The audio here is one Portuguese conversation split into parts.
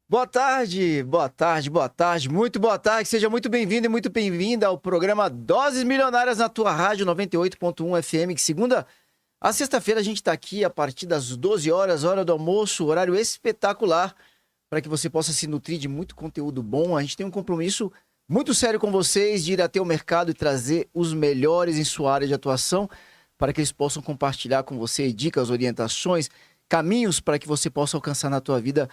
Boa tarde, boa tarde, boa tarde, muito boa tarde. Seja muito bem-vindo e muito bem-vinda ao programa Doses Milionárias na tua rádio 98.1 FM, que segunda a sexta-feira a gente está aqui a partir das 12 horas, hora do almoço, horário espetacular, para que você possa se nutrir de muito conteúdo bom. A gente tem um compromisso muito sério com vocês de ir até o mercado e trazer os melhores em sua área de atuação, para que eles possam compartilhar com você dicas, orientações, caminhos para que você possa alcançar na tua vida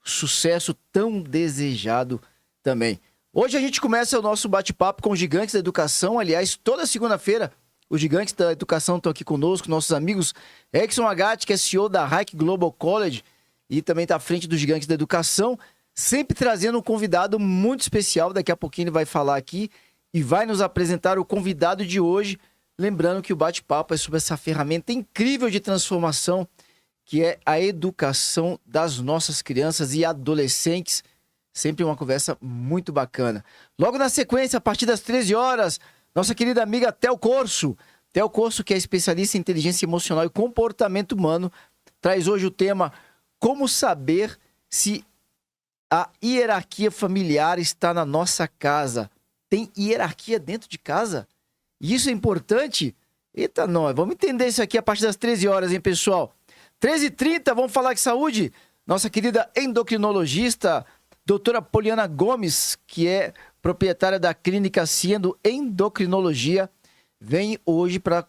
sucesso tão desejado também. Hoje a gente começa o nosso bate-papo com os gigantes da educação. Aliás, toda segunda-feira os gigantes da educação estão aqui conosco, nossos amigos Exxon Agatti, que é CEO da Hike Global College e também está à frente dos gigantes da educação, sempre trazendo um convidado muito especial. Daqui a pouquinho ele vai falar aqui e vai nos apresentar o convidado de hoje. Lembrando que o bate-papo é sobre essa ferramenta incrível de transformação que é a educação das nossas crianças e adolescentes. Sempre uma conversa muito bacana. Logo na sequência, a partir das 13 horas, nossa querida amiga Tel Corso. Tel Corso, que é especialista em inteligência emocional e comportamento humano, traz hoje o tema como saber se a hierarquia familiar está na nossa casa. Tem hierarquia dentro de casa? E isso é importante? Eita, nós, vamos entender isso aqui a partir das 13 horas, hein, pessoal? 13h30, vamos falar de saúde. Nossa querida endocrinologista, doutora Poliana Gomes, que é proprietária da clínica Ciendo Endocrinologia, vem hoje para,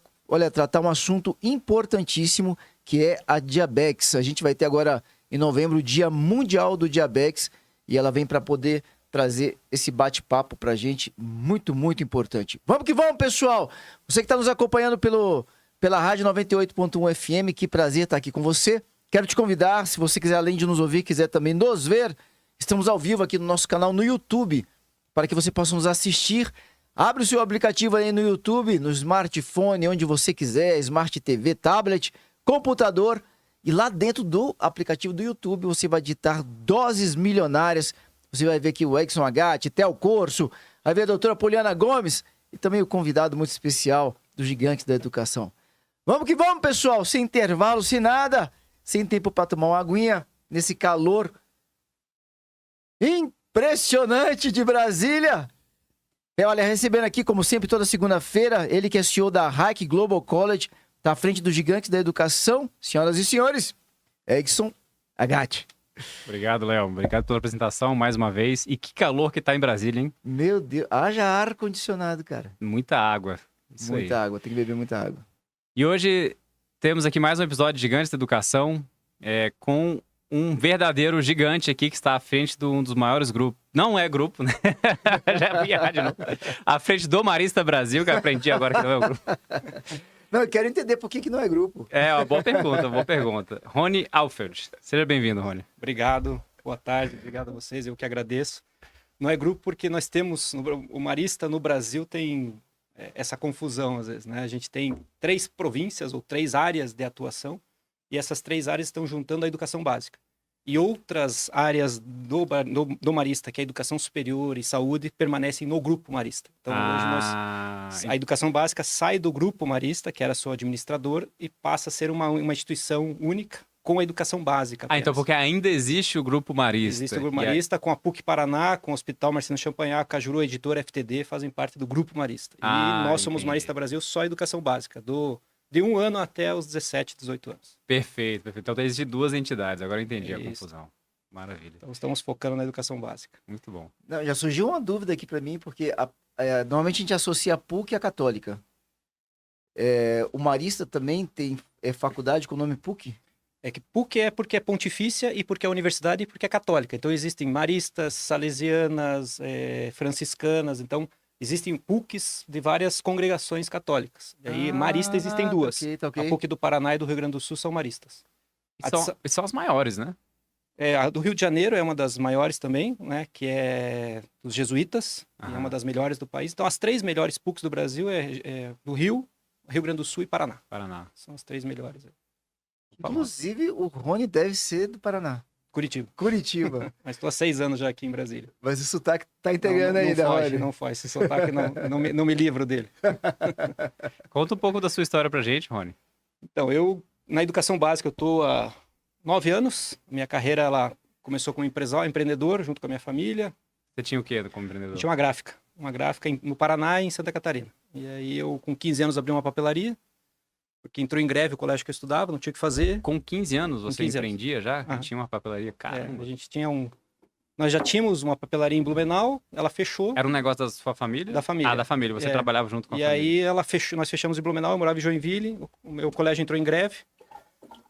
tratar um assunto importantíssimo, que é a diabetes. A gente vai ter agora, em novembro, o Dia Mundial do Diabetes, e ela vem para poder trazer esse bate-papo para a gente, muito, muito importante. Vamos que vamos, pessoal! Você que está nos acompanhando pela Rádio 98.1 FM, que prazer estar aqui com você. Quero te convidar, se você quiser, além de nos ouvir, quiser também nos ver, estamos ao vivo aqui no nosso canal no YouTube, para que você possa nos assistir. Abre o seu aplicativo aí no YouTube, no smartphone, onde você quiser, Smart TV, tablet, computador, e lá dentro do aplicativo do YouTube você vai digitar Doses Milionárias. Você vai ver aqui o Exxon Agatti, Tel Corso, vai ver a doutora Poliana Gomes e também o convidado muito especial dos gigantes da educação. Vamos que vamos, pessoal, sem intervalo, sem nada, sem tempo para tomar uma aguinha, nesse calor impressionante de Brasília. Olha, recebendo aqui, como sempre, toda segunda-feira, ele que é CEO da Hike Global College, está à frente dos gigantes da educação, senhoras e senhores, Exxon Agatti. Obrigado, Léo. Obrigado pela apresentação mais uma vez. E que calor que tá em Brasília, hein? Meu Deus, haja ar-condicionado, cara. Muita água. Isso muita aí. água, tem que beber muita água. E hoje temos aqui mais um episódio de Gigantes da Educação, com um verdadeiro gigante aqui que está à frente de um dos maiores grupos. Não é grupo, né? Já vi errado de novo. À frente do Marista Brasil, que eu aprendi agora que não é o grupo. Não, eu quero entender por que não é grupo. É, uma boa pergunta, boa pergunta. Rony Alfeld. Seja bem-vindo, Rony. Obrigado, boa tarde, obrigado a vocês, eu que agradeço. Não é grupo porque nós temos, o Marista no Brasil tem essa confusão às vezes, né? A gente tem 3 províncias ou 3 áreas de atuação e essas 3 áreas estão juntando a educação básica. E outras áreas do Marista, que é a educação superior e saúde, permanecem no grupo Marista. Então hoje a educação básica sai do grupo Marista, que era só administrador, e passa a ser uma instituição única com a educação básica. Então porque ainda existe o grupo Marista. Existe o grupo Marista, com a PUC Paraná, com o Hospital Marciano Champagnat, Cajuru, Editora, FTD, fazem parte do grupo Marista. E nós somos Marista Brasil, só educação básica, de 1 ano até os 17, 18 anos. Perfeito, perfeito. Então existem 2 entidades, agora eu entendi a confusão. Maravilha. Então estamos focando na educação básica. Muito bom. Não, já surgiu uma dúvida aqui para mim, porque normalmente a gente associa a PUC à católica. O Marista também tem faculdade com o nome PUC? É que PUC é porque é pontifícia e porque é universidade e porque é católica. Então existem maristas, salesianas, franciscanas, então existem PUCs de várias congregações católicas. E aí, marista existem 2. Okay. A PUC do Paraná e do Rio Grande do Sul são maristas. E são as maiores, né? A do Rio de Janeiro é uma das maiores também, né? Que é dos jesuítas, e é uma das melhores do país. Então as 3 melhores PUCs do Brasil é do Rio, Rio Grande do Sul e Paraná. São as 3 melhores. Inclusive, o Rony deve ser do Paraná. Curitiba. Mas estou há 6 anos já aqui em Brasília. Mas o sotaque tá integrando ainda, Rony. Não foge. Esse sotaque não me livro dele. Conta um pouco da sua história pra gente, Rony. Então, eu, na educação básica, eu estou há 9 anos. Minha carreira, ela começou como empreendedor, junto com a minha família. Você tinha o quê como empreendedor? Tinha uma gráfica no Paraná e em Santa Catarina. E aí eu, com 15 anos, abri uma papelaria, porque entrou em greve o colégio que eu estudava, não tinha o que fazer. Com 15 anos você 15 empreendia já? Aham. Tinha uma papelaria? Caramba. A gente tinha Nós já tínhamos uma papelaria em Blumenau, ela fechou. Era um negócio da sua família? Da família. Ah, da família. Você É. trabalhava junto com a E família. aí ela fechou, nós fechamos em Blumenau, eu morava em Joinville, o meu colégio entrou em greve.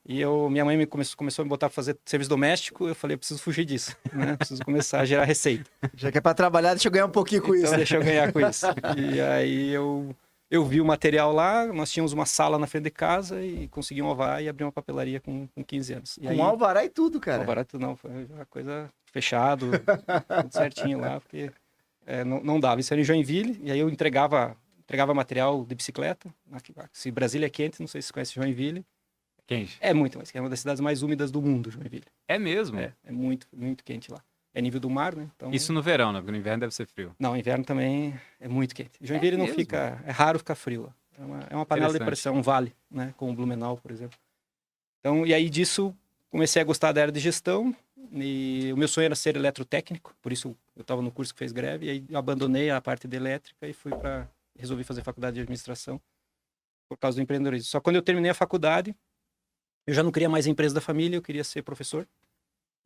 E minha mãe começou a me botar pra fazer serviço doméstico, eu falei, eu preciso fugir disso, né? Preciso começar a gerar receita. Já que é pra trabalhar, deixa eu ganhar um pouquinho com Então isso. deixa eu ganhar com isso. E aí eu vi o material lá, nós tínhamos uma sala na frente de casa e consegui um alvará e abri uma papelaria com 15 anos. E aí, Com alvará e tudo, cara. alvará tudo não, foi uma coisa fechado, tudo certinho lá, porque não dava. Isso era em Joinville, e aí eu entregava material de bicicleta. Se Brasília é quente, não sei se você conhece Joinville. Quente. É muito, mas é uma das cidades mais úmidas do mundo, Joinville. É mesmo? É muito, muito quente lá. É nível do mar, né? Então... Isso no verão, né? Porque no inverno deve ser frio. Não, inverno também é muito quente. Joinville não mesmo? fica... É raro ficar frio lá. É uma panela de Interessante. pressão, um vale, né? Como Blumenau, por exemplo. Então, e aí disso, comecei a gostar da área de gestão. E o meu sonho era ser eletrotécnico. Por isso, eu estava no curso que fez greve. E aí, eu abandonei a parte de elétrica e resolvi fazer faculdade de administração por causa do empreendedorismo. Só quando eu terminei a faculdade, eu já não queria mais a empresa da família, eu queria ser professor.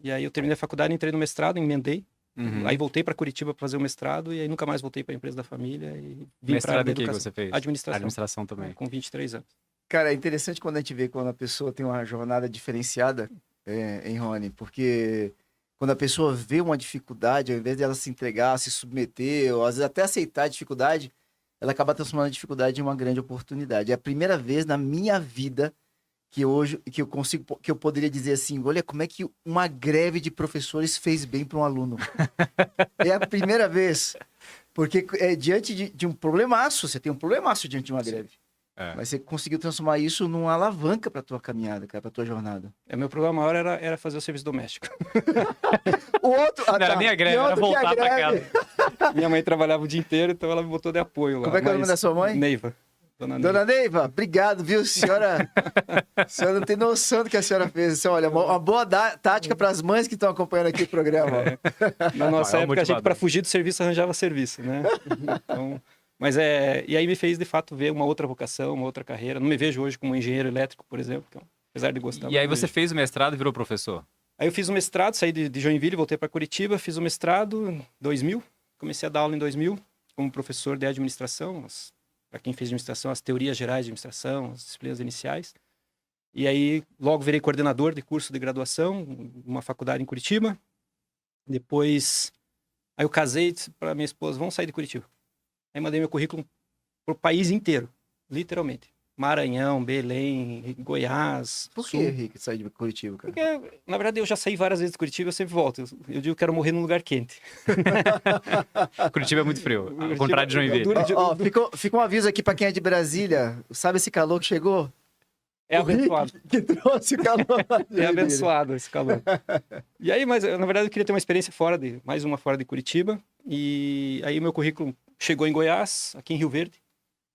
E aí eu terminei a faculdade, entrei no mestrado, emendei. Uhum. Aí voltei para Curitiba para fazer o mestrado e aí nunca mais voltei para a empresa da família e vim para a área Mestrado da em que educação. você fez? Administração. Administração também. Com 23 anos. Cara, é interessante quando a gente vê quando a pessoa tem uma jornada diferenciada, em Rony, porque quando a pessoa vê uma dificuldade, ao invés de ela se entregar, se submeter, ou às vezes até aceitar a dificuldade, ela acaba transformando a dificuldade em uma grande oportunidade. É a primeira vez na minha vida que eu poderia dizer assim, olha como é que uma greve de professores fez bem para um aluno. É a primeira vez, porque diante de um problemaço, você tem um problemaço diante de uma greve. É. Mas você conseguiu transformar isso numa alavanca para tua caminhada, cara, para tua jornada. Meu problema maior era fazer o serviço doméstico. O outro, Não era nem a greve, era voltar para casa. Minha mãe trabalhava o dia inteiro, então ela me botou de apoio lá. Como é que é o nome da sua mãe? Neiva. Dona Neiva, obrigado, viu, senhora? A senhora não tem noção do que a senhora fez. Então, olha, uma boa tática para as mães que estão acompanhando aqui o programa. Na nossa É um época, a gente, motivador. para fugir do serviço, arranjava serviço, né? Então, mas e aí me fez, de fato, ver uma outra vocação, uma outra carreira. Não me vejo hoje como engenheiro elétrico, por exemplo, que, apesar de gostar. E aí muito você fez o mestrado e virou professor? Aí eu fiz o mestrado, saí de Joinville, voltei para Curitiba, fiz o mestrado em 2000, comecei a dar aula em 2000 como professor de administração, para quem fez administração, as teorias gerais de administração, as disciplinas iniciais. E aí logo virei coordenador de curso de graduação, uma faculdade em Curitiba. Depois, aí eu casei e disse para minha esposa, vamos sair de Curitiba. Aí mandei meu currículo para o país inteiro, literalmente. Maranhão, Belém, Goiás. Por que, Sul. Henrique, sair de Curitiba, cara? Porque, na verdade, eu já saí várias vezes de Curitiba, eu sempre volto. Eu digo que quero morrer num lugar quente. Curitiba é muito frio, ao Curitiba- contrário de Joinville. Ó, fica um aviso aqui para quem é de Brasília. Sabe esse calor que chegou? É O Rick abençoado. que trouxe o calor. É abençoado esse calor. E aí, mas na verdade eu queria ter uma experiência mais uma fora de Curitiba. E aí o meu currículo chegou em Goiás, aqui em Rio Verde.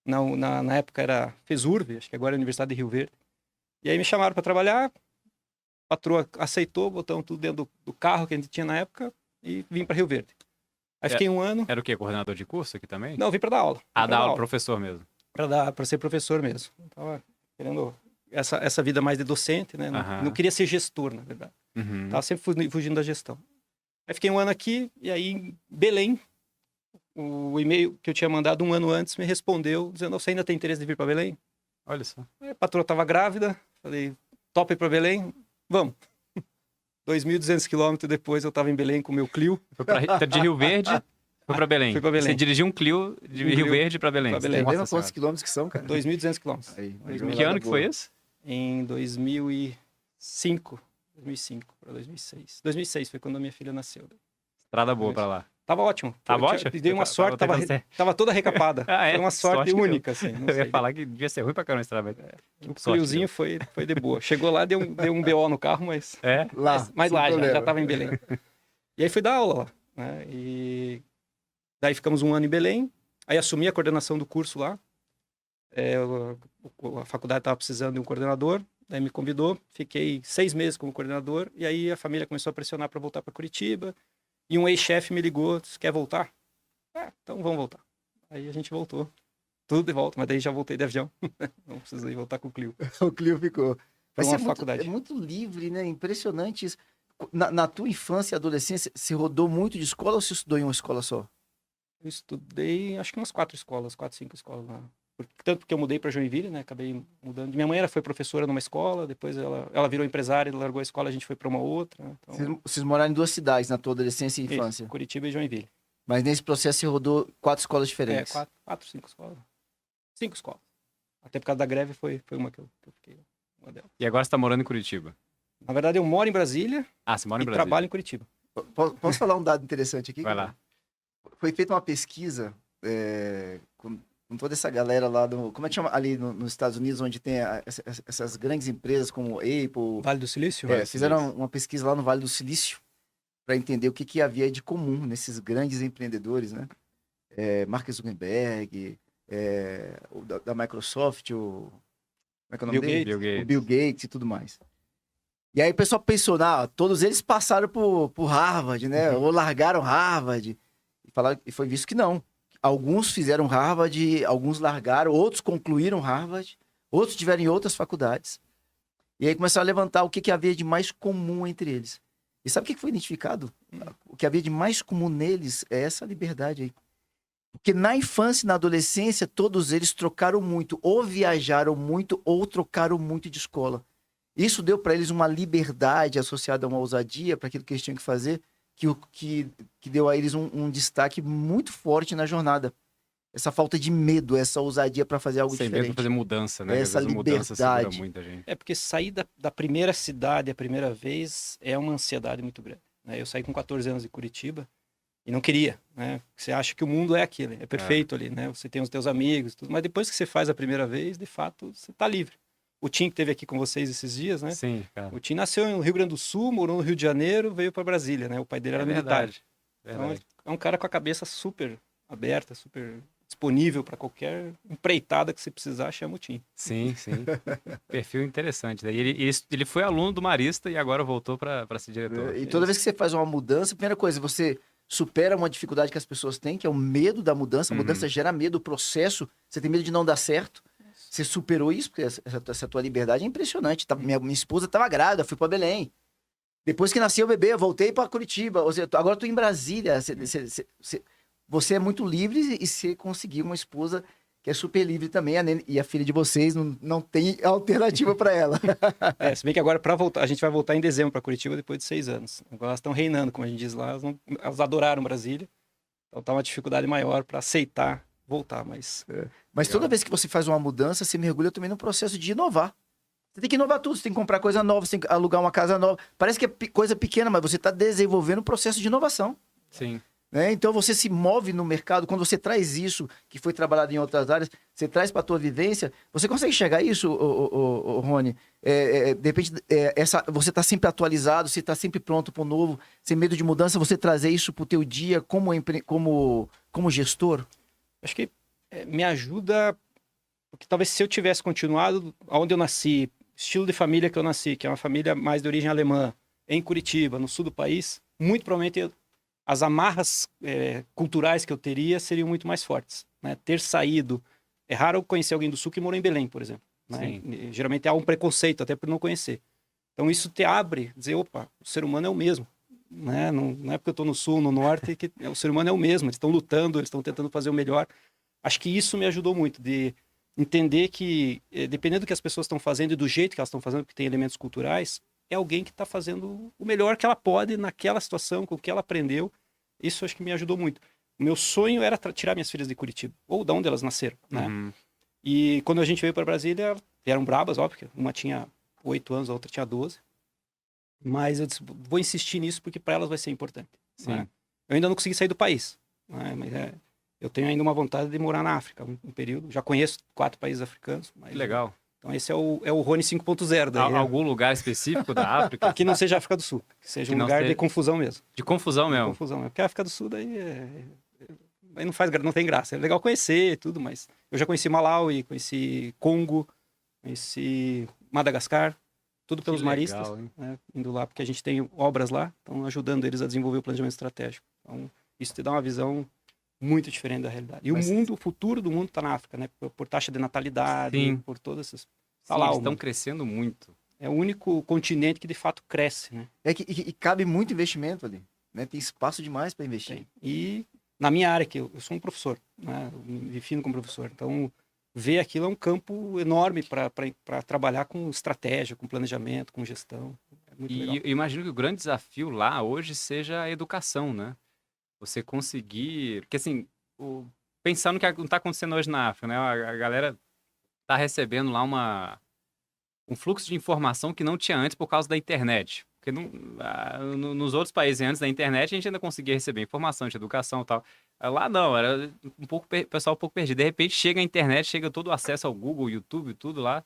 Na época era FESURV, acho que agora é a Universidade de Rio Verde. E aí me chamaram para trabalhar, a patroa aceitou, botamos tudo dentro do carro que a gente tinha na época e vim para Rio Verde. Aí fiquei um ano. Era o quê? Coordenador de curso aqui também? Não, vim para dar aula. Ah, dar aula, professor mesmo. Para ser professor mesmo. Tava querendo essa vida mais de docente, né? Aham. Não queria ser gestor, na verdade. Uhum. Tava sempre fugindo da gestão. Aí fiquei um ano aqui, e aí em Belém, o e-mail que eu tinha mandado um ano antes me respondeu, dizendo, você ainda tem interesse de vir para Belém? Olha só. Aí a patroa estava grávida, falei, topa ir para Belém? Vamos. 2.200 quilômetros depois eu estava em Belém com o meu Clio. Foi de Rio Verde, foi pra Belém. Fui pra Belém. Você dirigiu um Clio de Um Rio Clio Verde pra Belém. pra Belém. Lembra Nossa quantos Senhora. quilômetros que são, cara? 2.200 quilômetros. Aí, uma Em Que jornada ano que boa. foi esse? Em 2005. 2005 para 2006. 2006 foi quando a minha filha nasceu. Estrada boa pra lá. Tava ótimo. Tava ótimo? Dei uma sorte, tava toda recapada. Ah, é? Foi uma sorte que única, assim. Não Eu ia sei. falar que devia ser ruim pra caramba esse trabalho. O Cliozinho foi de boa. Chegou lá, deu um BO no carro, mas É? Lá, mas sem lá problema. já tava em Belém. E aí fui dar aula lá, né? E daí ficamos um ano em Belém. Aí assumi a coordenação do curso lá. A faculdade estava precisando de um coordenador. daí me convidou, fiquei 6 meses como coordenador, e aí a família começou a pressionar para voltar para Curitiba, e um ex-chefe me ligou, disse, quer voltar? Então vamos voltar. Aí a gente voltou, tudo de volta, mas daí já voltei de avião, não precisei voltar com o Clio. O Clio ficou. Foi Mas uma é faculdade. muito livre, né? Impressionante isso. Na tua infância e adolescência, você rodou muito de escola ou você estudou em uma escola só? Eu estudei, acho que umas 4 escolas, 4, 5 escolas lá. Tanto porque eu mudei para Joinville, né? Acabei mudando. Minha mãe foi professora numa escola, depois ela virou empresária, largou a escola, a gente foi para uma outra. Então, Vocês moraram em 2 cidades na tua adolescência e isso, infância. Curitiba e Joinville. Mas nesse processo você rodou 4 escolas diferentes. 4, 5 escolas. 5 escolas. Até por causa da greve foi uma que eu fiquei. Uma delas. E agora você tá morando em Curitiba? Na verdade, eu moro em Brasília Você mora em e Brasília. trabalho em Curitiba. Posso falar um dado interessante aqui? Vai lá. Foi feita uma pesquisa com toda essa galera lá do... Como é que chama? Ali nos Estados Unidos, onde tem essas grandes empresas como Apple. Vale do Silício? Fizeram uma pesquisa lá no Vale do Silício para entender o que havia de comum nesses grandes empreendedores, né? Mark Zuckerberg, da Microsoft, como é que é o nome dele? Bill Gates. O Bill Gates e tudo mais. E aí o pessoal pensou, todos eles passaram por Harvard, né? Ou largaram Harvard. E foi visto que não. Alguns fizeram Harvard, alguns largaram, outros concluíram Harvard, outros tiveram em outras faculdades. E aí começaram a levantar o que havia de mais comum entre eles. E sabe o que foi identificado? O que havia de mais comum neles é essa liberdade aí. Porque na infância e na adolescência, todos eles trocaram muito, ou viajaram muito, ou trocaram muito de escola. Isso deu para eles uma liberdade associada a uma ousadia para aquilo que eles tinham que fazer, que deu a eles um destaque muito forte na jornada. Essa falta de medo, essa ousadia para fazer algo Sem diferente. medo de fazer mudança, né? Essa Às vezes a mudança liberdade. segura muita gente. Porque sair da primeira cidade a primeira vez é uma ansiedade muito grande. Né? Eu saí com 14 anos de Curitiba e não queria, né? Você acha que o mundo é aquele, é perfeito ali, né? Você tem os teus amigos, tudo, mas depois que você faz a primeira vez, de fato, você tá livre. O Tim que esteve aqui com vocês esses dias, né? Sim, cara. O Tim nasceu no Rio Grande do Sul, morou no Rio de Janeiro, veio para Brasília, né? O pai dele era militar. Então, é um cara com a cabeça super aberta, super disponível para qualquer empreitada que você precisar, chama o Tim. Sim. Perfil interessante. Daí ele foi aluno do Marista e agora voltou para ser diretor. E toda vez que você faz uma mudança, a primeira coisa, você supera uma dificuldade que as pessoas têm, que é o medo da mudança. A mudança gera medo, o processo, você tem medo de não dar certo. Você superou isso, porque essa tua liberdade é impressionante. Minha esposa estava grávida, fui para Belém. Depois que nasceu o bebê, eu voltei para Curitiba. Ou seja, agora estou em Brasília. Você é muito livre e você conseguiu uma esposa que é super livre também. E a filha de vocês não tem alternativa para ela. Se bem que agora, para voltar, a gente vai voltar em dezembro para Curitiba depois de 6 anos. Agora elas estão reinando, como a gente diz lá. Elas adoraram Brasília. Então tá uma dificuldade maior para aceitar voltar, mas... Mas toda vez que você faz uma mudança, você mergulha também no processo de inovar. Você tem que inovar tudo, você tem que comprar coisa nova, você tem que alugar uma casa nova. Parece que é coisa pequena, mas você está desenvolvendo um processo de inovação. Sim. Né? Então você se move no mercado, quando você traz isso, que foi trabalhado em outras áreas, você traz para a tua vivência, você consegue enxergar isso, Rony? De repente, você está sempre atualizado, você está sempre pronto para o novo, sem medo de mudança, você trazer isso para o teu dia como gestor? Acho que me ajuda, porque talvez se eu tivesse continuado onde eu nasci, estilo de família que eu nasci, que é uma família mais de origem alemã, em Curitiba, no sul do país, muito provavelmente as amarras culturais que eu teria seriam muito mais fortes. Né? Ter saído... É raro eu conhecer alguém do sul que morou em Belém, por exemplo. Né? Geralmente há um preconceito, até por não conhecer. Então isso te abre, dizer, opa, o ser humano é o mesmo. Né? Não é porque eu estou no sul, no norte, que o ser humano é o mesmo. Eles estão lutando, eles estão tentando fazer o melhor. Acho que isso me ajudou muito, de entender que, dependendo do que as pessoas estão fazendo e do jeito que elas estão fazendo, porque tem elementos culturais, é alguém que está fazendo o melhor que ela pode naquela situação, com o que ela aprendeu. Isso acho que me ajudou muito. O meu sonho era tirar minhas filhas de Curitiba, ou de onde elas nasceram, né? E quando a gente veio para Brasília, eram brabas, óbvio, uma tinha 8 anos, a outra tinha 12. Mas eu disse, vou insistir nisso porque para elas vai ser importante. Né? Eu ainda não consegui sair do país, né? Mas eu tenho ainda uma vontade de morar na África, um período. Já conheço 4 países africanos. Mas, legal. Então esse é o Rony 5.0. Algum lugar específico da África? Que não seja a África do Sul. Que seja um lugar de confusão mesmo. De confusão mesmo. De confusão. Porque a África do Sul daí aí não tem graça. É legal conhecer tudo, mas eu já conheci Malawi, conheci Congo, conheci Madagascar. tudo pelos Que legal, maristas, hein? né? Indo lá, porque a gente tem obras lá, então ajudando eles a desenvolver o planejamento estratégico. Então, isso te dá uma visão muito diferente da realidade. E Mas- o futuro do mundo está na África, né? Por taxa de natalidade, Sim. por todas essas... Sim, lá eles o estão mundo. crescendo muito. É o único continente que de fato cresce, né? E cabe muito investimento ali, né? Tem espaço demais para investir. Tem. E na minha área, que eu sou um professor, né? Eu me defino como professor. Então, ver aquilo é um campo enorme para trabalhar com estratégia, com planejamento, com gestão. É muito legal. E eu imagino que o grande desafio lá hoje seja a educação, né? Você conseguir. Porque, assim, pensar no que está acontecendo hoje na África, né? A galera está recebendo lá um fluxo de informação que não tinha antes por causa da internet. Porque nos outros países antes da internet a gente ainda conseguia receber informação de educação e tal. Lá não, era o pessoal um pouco perdido. De repente chega a internet, chega todo o acesso ao Google, YouTube, tudo lá.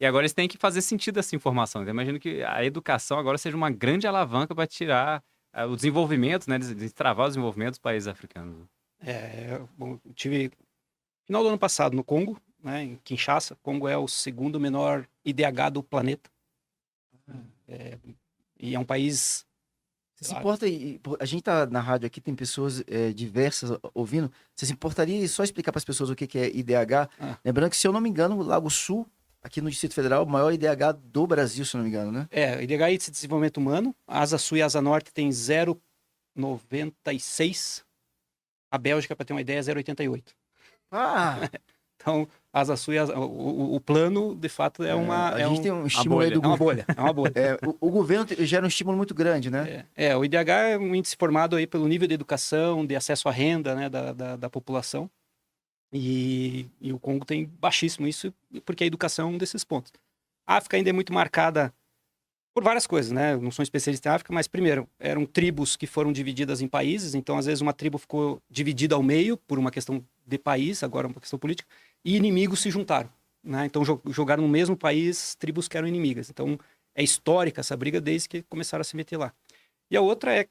E agora eles têm que fazer sentido essa informação. Então, imagino que a educação agora seja uma grande alavanca para tirar o desenvolvimento, né? Destravar o desenvolvimento dos países africanos. Bom, eu tive final do ano passado no Congo, né, em Kinshasa. Congo é o segundo menor IDH do planeta. E é um país... Você se importa, a gente tá na rádio aqui, tem pessoas diversas ouvindo. Você se importaria de só explicar para as pessoas o que é IDH? Lembrando que, se eu não me engano, o Lago Sul, aqui no Distrito Federal, é o maior IDH do Brasil, se eu não me engano, né? IDH é Índice de Desenvolvimento Humano. A Asa Sul e a Asa Norte tem 0,96. A Bélgica, para ter uma ideia, é 0,88. Ah! Então, a Asa Sul e o plano, de fato, é uma... A gente tem um estímulo aí bolha. do É uma bolha, é uma bolha. o governo gera um estímulo muito grande, né? O IDH é um índice formado aí pelo nível de educação, de acesso à renda, né, da população. E o Congo tem baixíssimo isso, porque a educação é um desses pontos. A África ainda é muito marcada por várias coisas, né? Eu não sou especialista em África, mas primeiro, eram tribos que foram divididas em países, então às vezes uma tribo ficou dividida ao meio por uma questão de país, agora uma questão política, e inimigos se juntaram, né? Então jogaram no mesmo país tribos que eram inimigas. Então é histórica essa briga desde que começaram a se meter lá. E a outra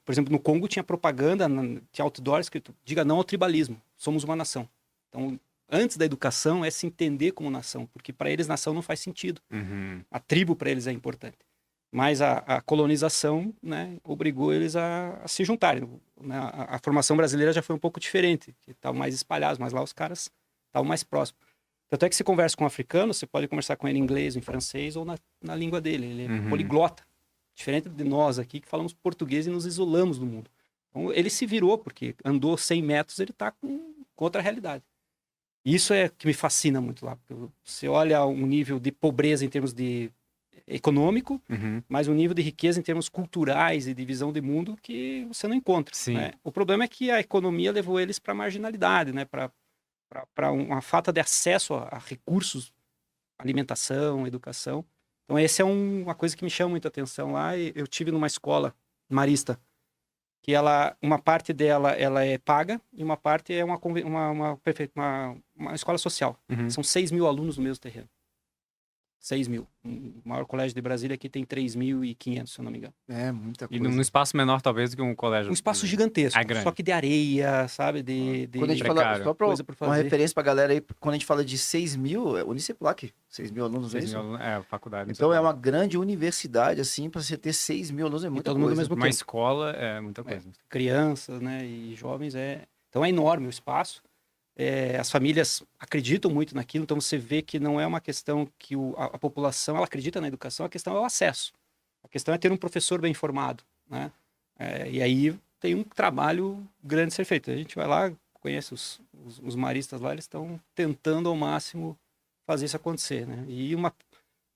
por exemplo, no Congo tinha propaganda, tinha outdoor escrito, diga não ao tribalismo, somos uma nação. Então, antes da educação é se entender como nação, porque para eles nação não faz sentido. Uhum. A tribo para eles é importante. Mas a colonização, né, obrigou eles a se juntarem. A formação brasileira já foi um pouco diferente, que estavam mais espalhados, mas lá os caras estavam mais próximos. Tanto é que se conversa com um africano, você pode conversar com ele em inglês, em francês ou na língua dele. Ele é poliglota. Diferente de nós aqui, que falamos português e nos isolamos do mundo. Então, ele se virou, porque andou 100 metros, ele está com outra realidade. Isso é que me fascina muito lá. Você olha um nível de pobreza em termos de econômico, mas um nível de riqueza em termos culturais e de visão de mundo que você não encontra. Sim. Né? O problema é que a economia levou eles para a marginalidade, né? Para uma falta de acesso a recursos, alimentação, educação. Então, essa é uma coisa que me chama muita atenção lá. Eu tive numa escola marista que uma parte dela ela é paga e uma parte é uma escola social. São 6 mil alunos no mesmo terreno. 6 mil. O maior colégio de Brasília aqui tem 3.500, se eu não me engano. É, muita E coisa. num espaço menor, talvez, do que um colégio. Um espaço gigantesco, grande. só que de areia, sabe? Quando a gente fala, precário. só pra Coisa por uma fazer. referência pra galera aí, quando a gente fala de 6 mil, é Uniceplac, 6 mil alunos, é 6 isso? mil alunos, faculdade. Então é uma grande universidade, assim, pra você ter 6 mil alunos é muita todo mundo ao coisa. mesmo Uma tempo. escola é muita coisa. Crianças, né? E jovens Então é enorme o espaço. As famílias acreditam muito naquilo, então você vê que não é uma questão que a população ela acredita na educação, a questão é o acesso. A questão é ter um professor bem formado, né? E aí tem um trabalho grande a ser feito. A gente vai lá, conhece os maristas lá, eles estão tentando ao máximo fazer isso acontecer, né? E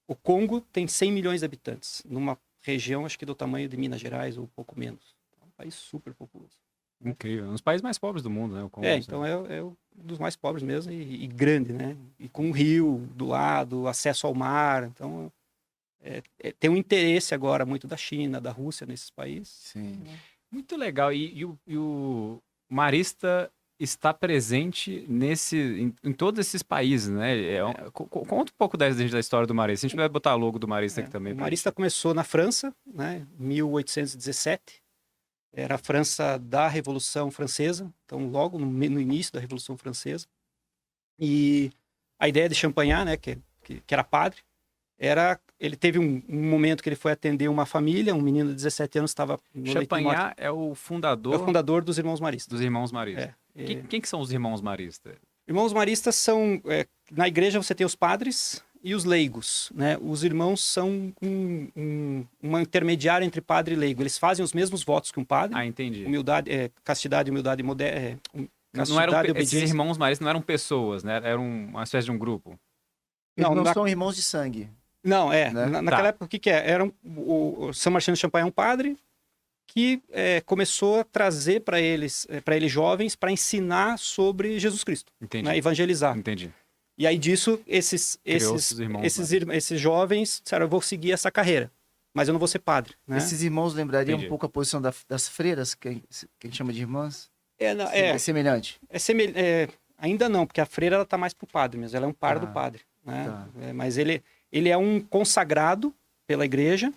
o Congo tem 100 milhões de habitantes, numa região, acho que do tamanho de Minas Gerais ou um pouco menos. É um país super populoso. Incrível. Um dos países mais pobres do mundo, né? O Congo, Então é um dos mais pobres mesmo e grande, né? E com um rio do lado, acesso ao mar. Então, tem um interesse agora muito da China, da Rússia nesses países. Sim. Muito legal. E o Marista está presente em todos esses países, né? Conta um pouco da história do Marista. A gente vai botar o logo do Marista aqui também. O Marista começou na França, né? 1817. Era a França da Revolução Francesa, então logo no início da Revolução Francesa. E a ideia de Champagnat, né, que era padre, era ele teve um momento que ele foi atender uma família, um menino de 17 anos estava no leito de morte. Champagnat é o É fundador, o fundador dos Irmãos Maristas. dos Irmãos Maristas. É. Quem que são os Irmãos Maristas? Irmãos Maristas são... na igreja você tem os padres e os leigos, né? Os irmãos são uma intermediária entre padre e leigo. Eles fazem os mesmos votos que um padre. Ah, entendi. Humildade, castidade, humildade, Não eram, castidade, esses obediência. Irmãos Maristas não eram pessoas, né? Eram uma espécie de um grupo. Eles Não, não são irmãos de sangue. Não, né? naquela época, o que é? O São Martinho de Champagnat é um padre que começou a trazer para eles jovens, para ensinar sobre Jesus Cristo, Entendi. né? Evangelizar. Entendi. E aí disso, esses jovens disseram, eu vou seguir essa carreira, mas eu não vou ser padre, né? Esses irmãos lembrariam Entendi. um pouco a posição das freiras, que a gente chama de irmãs? É Semelhante. ainda não, porque a freira ela tá mais pro padre mesmo, ela é um par do padre, né? Mas ele é um consagrado pela igreja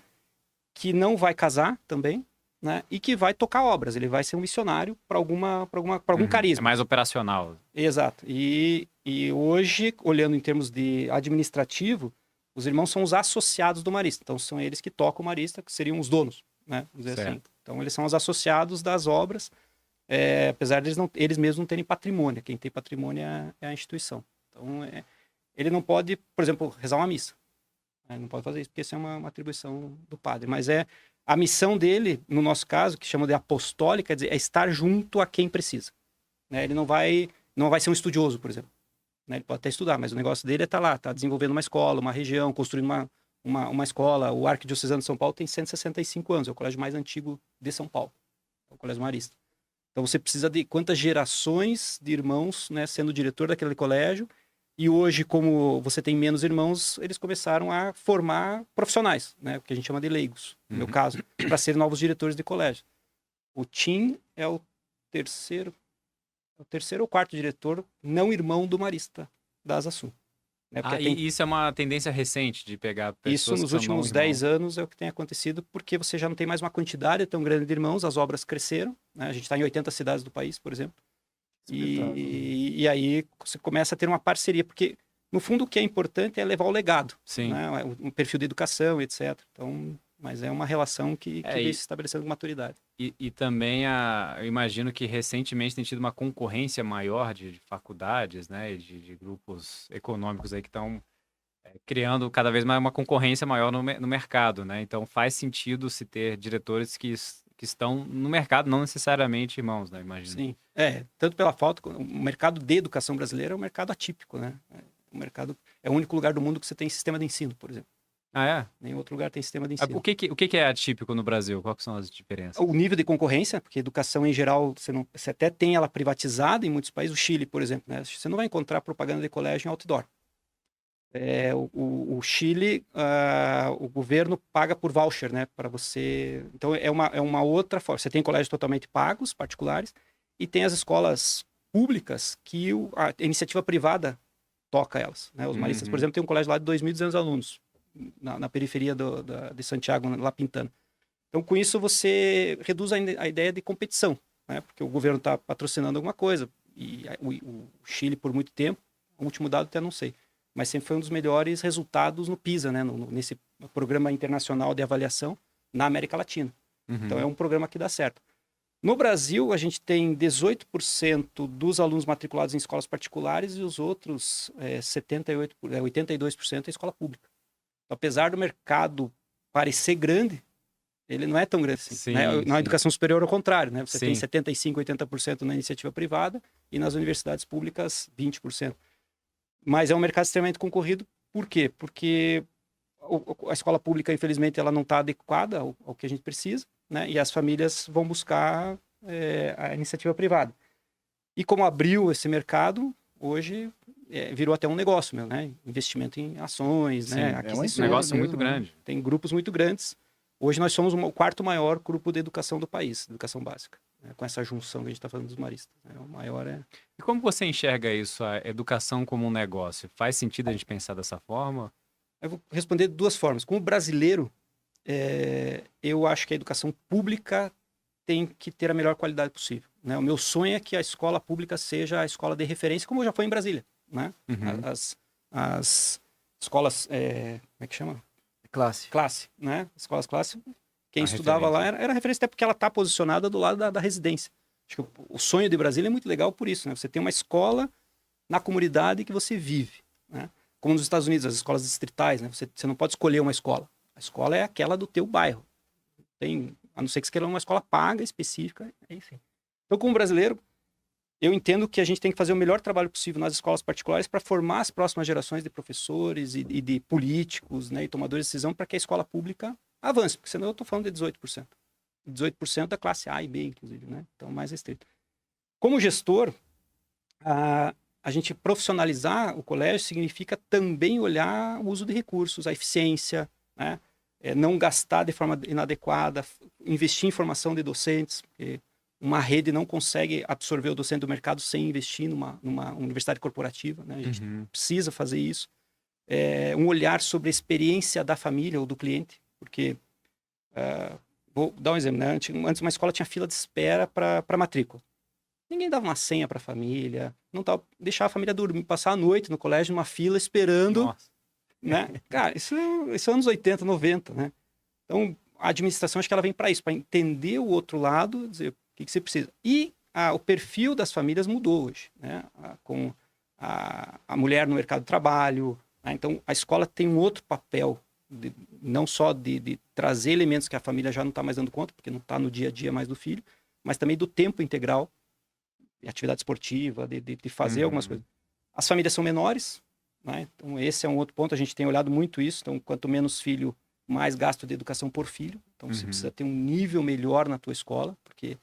que não vai casar também, né? E que vai tocar obras, ele vai ser um missionário para algum carisma. É mais operacional. Exato. E hoje, olhando em termos de administrativo, os irmãos são os associados do marista. Então, são eles que tocam o marista, que seriam os donos, né? Vamos dizer assim. Então, eles são os associados das obras, apesar de eles mesmos não terem patrimônio. Quem tem patrimônio é a instituição. Então, ele não pode, por exemplo, rezar uma missa. Ele não pode fazer isso, porque isso é uma atribuição do padre. Mas a missão dele, no nosso caso, que chama de apostólica, quer dizer, é estar junto a quem precisa, né? Ele não vai ser um estudioso, por exemplo, né? Ele pode até estudar, mas o negócio dele é estar lá, desenvolvendo uma escola, uma região, construindo uma escola. O Arquidiocesano de São Paulo tem 165 anos, é o colégio mais antigo de São Paulo, é o Colégio Marista. Então você precisa de quantas gerações de irmãos, né, sendo diretor daquele colégio. E hoje, como você tem menos irmãos, eles começaram a formar profissionais, né? O que a gente chama de leigos, no meu caso, para serem novos diretores de colégio. O Tim é o terceiro ou quarto diretor, não irmão do marista da Asa Sul. Né? E isso é uma tendência recente de pegar pessoas isso nos que são últimos não 10 anos é o que tem acontecido, porque você já não tem mais uma quantidade tão grande de irmãos, as obras cresceram, né? A gente está em 80 cidades do país, por exemplo. E aí você começa a ter uma parceria, porque no fundo o que é importante é levar o legado, Sim. né? Um perfil de educação, etc. Então, mas é uma relação que vem se estabelecendo com maturidade. E também eu imagino que recentemente tem tido uma concorrência maior de faculdades, né? E de grupos econômicos aí que estão criando cada vez mais uma concorrência maior no mercado, né? Então faz sentido se ter diretores que estão no mercado, não necessariamente irmãos, né? Imagino. Sim, tanto pela falta, o mercado de educação brasileira é um mercado atípico, né? É o único lugar do mundo que você tem sistema de ensino, por exemplo. Ah, é? Nenhum outro lugar tem sistema de ensino. O que é atípico no Brasil? Quais são as diferenças? O nível de concorrência, porque a educação em geral, você até tem ela privatizada em muitos países. O Chile, por exemplo, né? Você não vai encontrar propaganda de colégio em outdoor. O Chile, o governo paga por voucher, né? Para você. Então é uma outra forma. Você tem colégios totalmente pagos, particulares, e tem as escolas públicas que a iniciativa privada toca elas, né? Os maristas, por exemplo, tem um colégio lá de 2.200 alunos na periferia de Santiago, La Pintana. Então, com isso, você reduz a ideia de competição, né? Porque o governo está patrocinando alguma coisa. E o Chile, por muito tempo, o último dado até não sei, mas sempre foi um dos melhores resultados no PISA, né? Nesse programa internacional de avaliação na América Latina. Então, é um programa que dá certo. No Brasil, a gente tem 18% dos alunos matriculados em escolas particulares e os outros 82% em escola pública. Então, apesar do mercado parecer grande, ele não é tão grande assim. Sim, né? Na sim. educação superior, ao contrário, né? Você Sim. tem 75%, 80% na iniciativa privada e nas universidades públicas, 20%. Mas é um mercado extremamente concorrido. Por quê? Porque a escola pública, infelizmente, ela não está adequada ao que a gente precisa, né? E as famílias vão buscar a iniciativa privada. E como abriu esse mercado, hoje virou até um negócio, né? Investimento em ações, Sim, né? é um Aquisições negócio muito mesmo, grande. Tem grupos muito grandes. Hoje nós somos o quarto maior grupo de educação do país, educação básica, né? Com essa junção que a gente está falando dos maristas. O maior E como você enxerga isso, a educação como um negócio? Faz sentido a gente pensar dessa forma? Eu vou responder de duas formas. Como brasileiro, eu acho que a educação pública tem que ter a melhor qualidade possível, né? O meu sonho é que a escola pública seja a escola de referência, como já foi em Brasília, né? As escolas, como é que chama? classe, né? Escolas classe. Quem A estudava referência. lá era referência, até porque ela está posicionada do lado da residência. Acho que o sonho de Brasília é muito legal por isso, né? Você tem uma escola na comunidade que você vive, né? Como nos Estados Unidos, as escolas distritais, né? Você não pode escolher uma escola. A escola é aquela do teu bairro. A não ser que você queira uma escola paga, específica, é isso. Então, como brasileiro, eu entendo que a gente tem que fazer o melhor trabalho possível nas escolas particulares para formar as próximas gerações de professores e de políticos, né, e tomadores de decisão para que a escola pública avance, porque senão eu estou falando de 18%. 18% da classe A e B, inclusive, né? Então, mais restrito. Como gestor, a gente profissionalizar o colégio significa também olhar o uso de recursos, a eficiência, né? Não gastar de forma inadequada, investir em formação de docentes, porque uma rede não consegue absorver o docente do mercado sem investir numa universidade corporativa, né? A gente precisa fazer isso. Um olhar sobre a experiência da família ou do cliente, porque, vou dar um exemplo, né? Antes uma escola tinha fila de espera para matrícula. Ninguém dava uma senha para a família, não tava, deixava a família dormir, passar a noite no colégio, numa fila, esperando. Nossa. Né? Cara, isso é anos 80, 90, né? Então, a administração, acho que ela vem para isso, para entender o outro lado, dizer o que você precisa. E o perfil das famílias mudou hoje, né? Com a mulher no mercado de trabalho, né? Então, a escola tem um outro papel, não só de trazer elementos que a família já não está mais dando conta, porque não está no dia a dia mais do filho, mas também do tempo integral, de atividade esportiva, de fazer algumas coisas. As famílias são menores, né? Então, esse é um outro ponto, a gente tem olhado muito isso. Então, quanto menos filho, mais gasto de educação por filho. Então, você precisa ter um nível melhor na tua escola, porque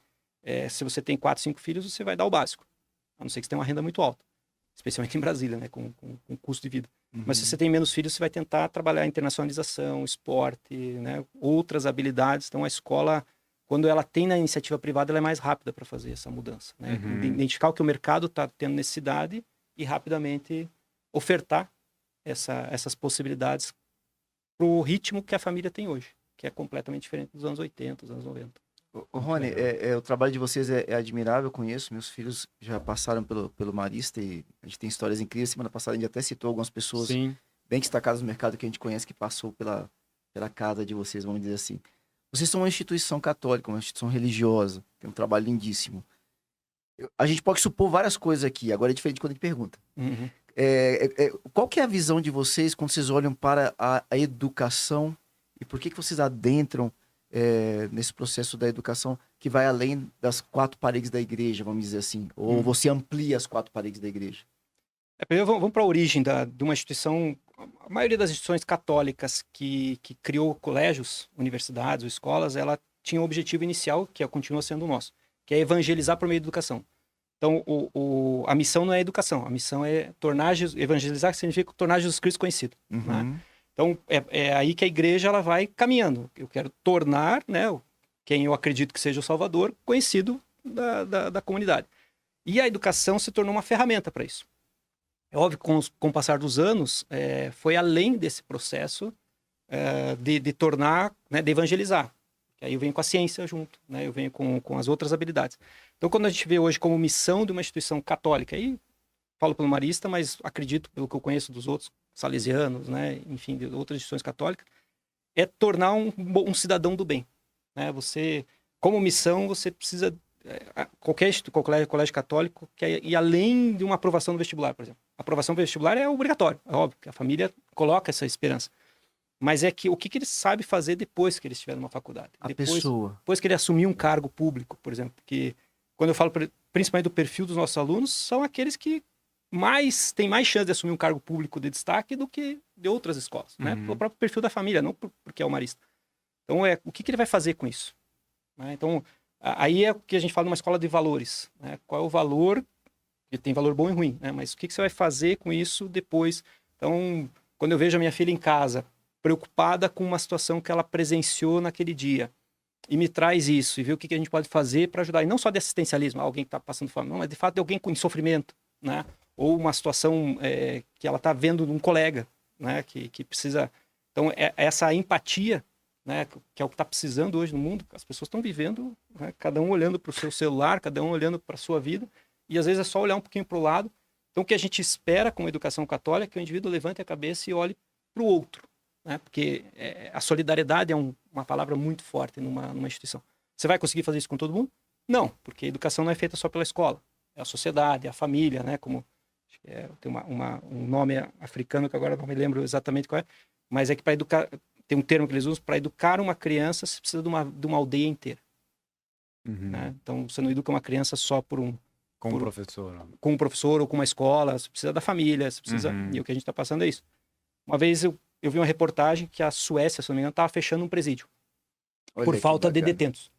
se você tem 4, 5 filhos, você vai dar o básico. A não ser que você tenha uma renda muito alta. Especialmente em Brasília, né? Com custo de vida. Mas se você tem menos filhos, você vai tentar trabalhar internacionalização, esporte, né? Outras habilidades. Então, a escola, quando ela tem na iniciativa privada, ela é mais rápida para fazer essa mudança, né? Identificar o que o mercado está tendo necessidade e rapidamente ofertar essas possibilidades para o ritmo que a família tem hoje, que é completamente diferente dos anos 80, dos anos 90. Ô, Rony, o trabalho de vocês é admirável, eu conheço, meus filhos já passaram pelo Marista e a gente tem histórias incríveis. Semana passada a gente até citou algumas pessoas Sim. bem destacadas no mercado que a gente conhece, que passou pela casa de vocês, vamos dizer assim. Vocês são uma instituição católica, uma instituição religiosa, tem um trabalho lindíssimo. A gente pode supor várias coisas aqui, agora é diferente quando a gente pergunta. Qual que é a visão de vocês quando vocês olham para a educação e por que vocês adentram nesse processo da educação que vai além das 4 paredes da igreja, vamos dizer assim, ou você amplia as 4 paredes da igreja? Primeiro, vamos para a origem de uma instituição. A maioria das instituições católicas que criou colégios, universidades ou escolas, ela tinha um objetivo inicial, que continua sendo o nosso, que é evangelizar por meio da educação. Então, a missão não é educação, a missão é evangelizar, que significa tornar Jesus Cristo conhecido. Né? Então, é aí que a igreja ela vai caminhando. Eu quero tornar, né, quem eu acredito que seja o Salvador, conhecido da comunidade. E a educação se tornou uma ferramenta para isso. É óbvio que com o passar dos anos, foi além desse processo de tornar, né, de evangelizar. Aí eu venho com a ciência junto, né? Eu venho com as outras habilidades. Então, quando a gente vê hoje como missão de uma instituição católica, aí falo pelo Marista, mas acredito, pelo que eu conheço dos outros salesianos, né? Enfim, de outras instituições católicas, é tornar um cidadão do bem. Né? Você, como missão, você precisa... Qualquer colégio católico quer ir além de uma aprovação no vestibular, por exemplo. A aprovação no vestibular é obrigatório, é óbvio, que a família coloca essa esperança. Mas o que ele sabe fazer depois que ele estiver numa faculdade? Depois que ele assumir um cargo público, por exemplo. Porque quando eu falo principalmente do perfil dos nossos alunos, são aqueles que têm mais chance de assumir um cargo público de destaque do que de outras escolas. Né? O próprio perfil da família, não porque é o Marista. Então, o que ele vai fazer com isso? Né? Então, aí é o que a gente fala numa escola de valores. Né? Qual é o valor? Ele tem valor bom e ruim, né? Mas o que você vai fazer com isso depois? Então, quando eu vejo a minha filha em casa, preocupada com uma situação que ela presenciou naquele dia, e me traz isso, e vê o que a gente pode fazer para ajudar, e não só de assistencialismo, alguém que está passando fome, não, mas de fato de alguém em sofrimento, né? Ou uma situação que ela está vendo num colega, né? Que precisa... Então, essa empatia, né? Que é o que está precisando hoje no mundo, as pessoas estão vivendo, né? Cada um olhando para o seu celular, cada um olhando para a sua vida, e às vezes é só olhar um pouquinho para o lado. Então, o que a gente espera com a educação católica é que o indivíduo levante a cabeça e olhe para o outro. né? Porque a solidariedade é uma palavra muito forte numa instituição. Você vai conseguir fazer isso com todo mundo? Não, porque a educação não é feita só pela escola. É a sociedade, é a família, né? Como tem um nome africano que agora não me lembro exatamente qual é, mas é que para educar, tem um termo que eles usam, para educar uma criança, você precisa de uma aldeia inteira. Né? Então, você não educa uma criança só com um professor. Com um professor ou com uma escola, você precisa da família, você precisa... E o que a gente está passando é isso. Uma vez eu vi uma reportagem que a Suécia, se não me engano, estava fechando um presídio. Olha por que falta de bacana. detentos.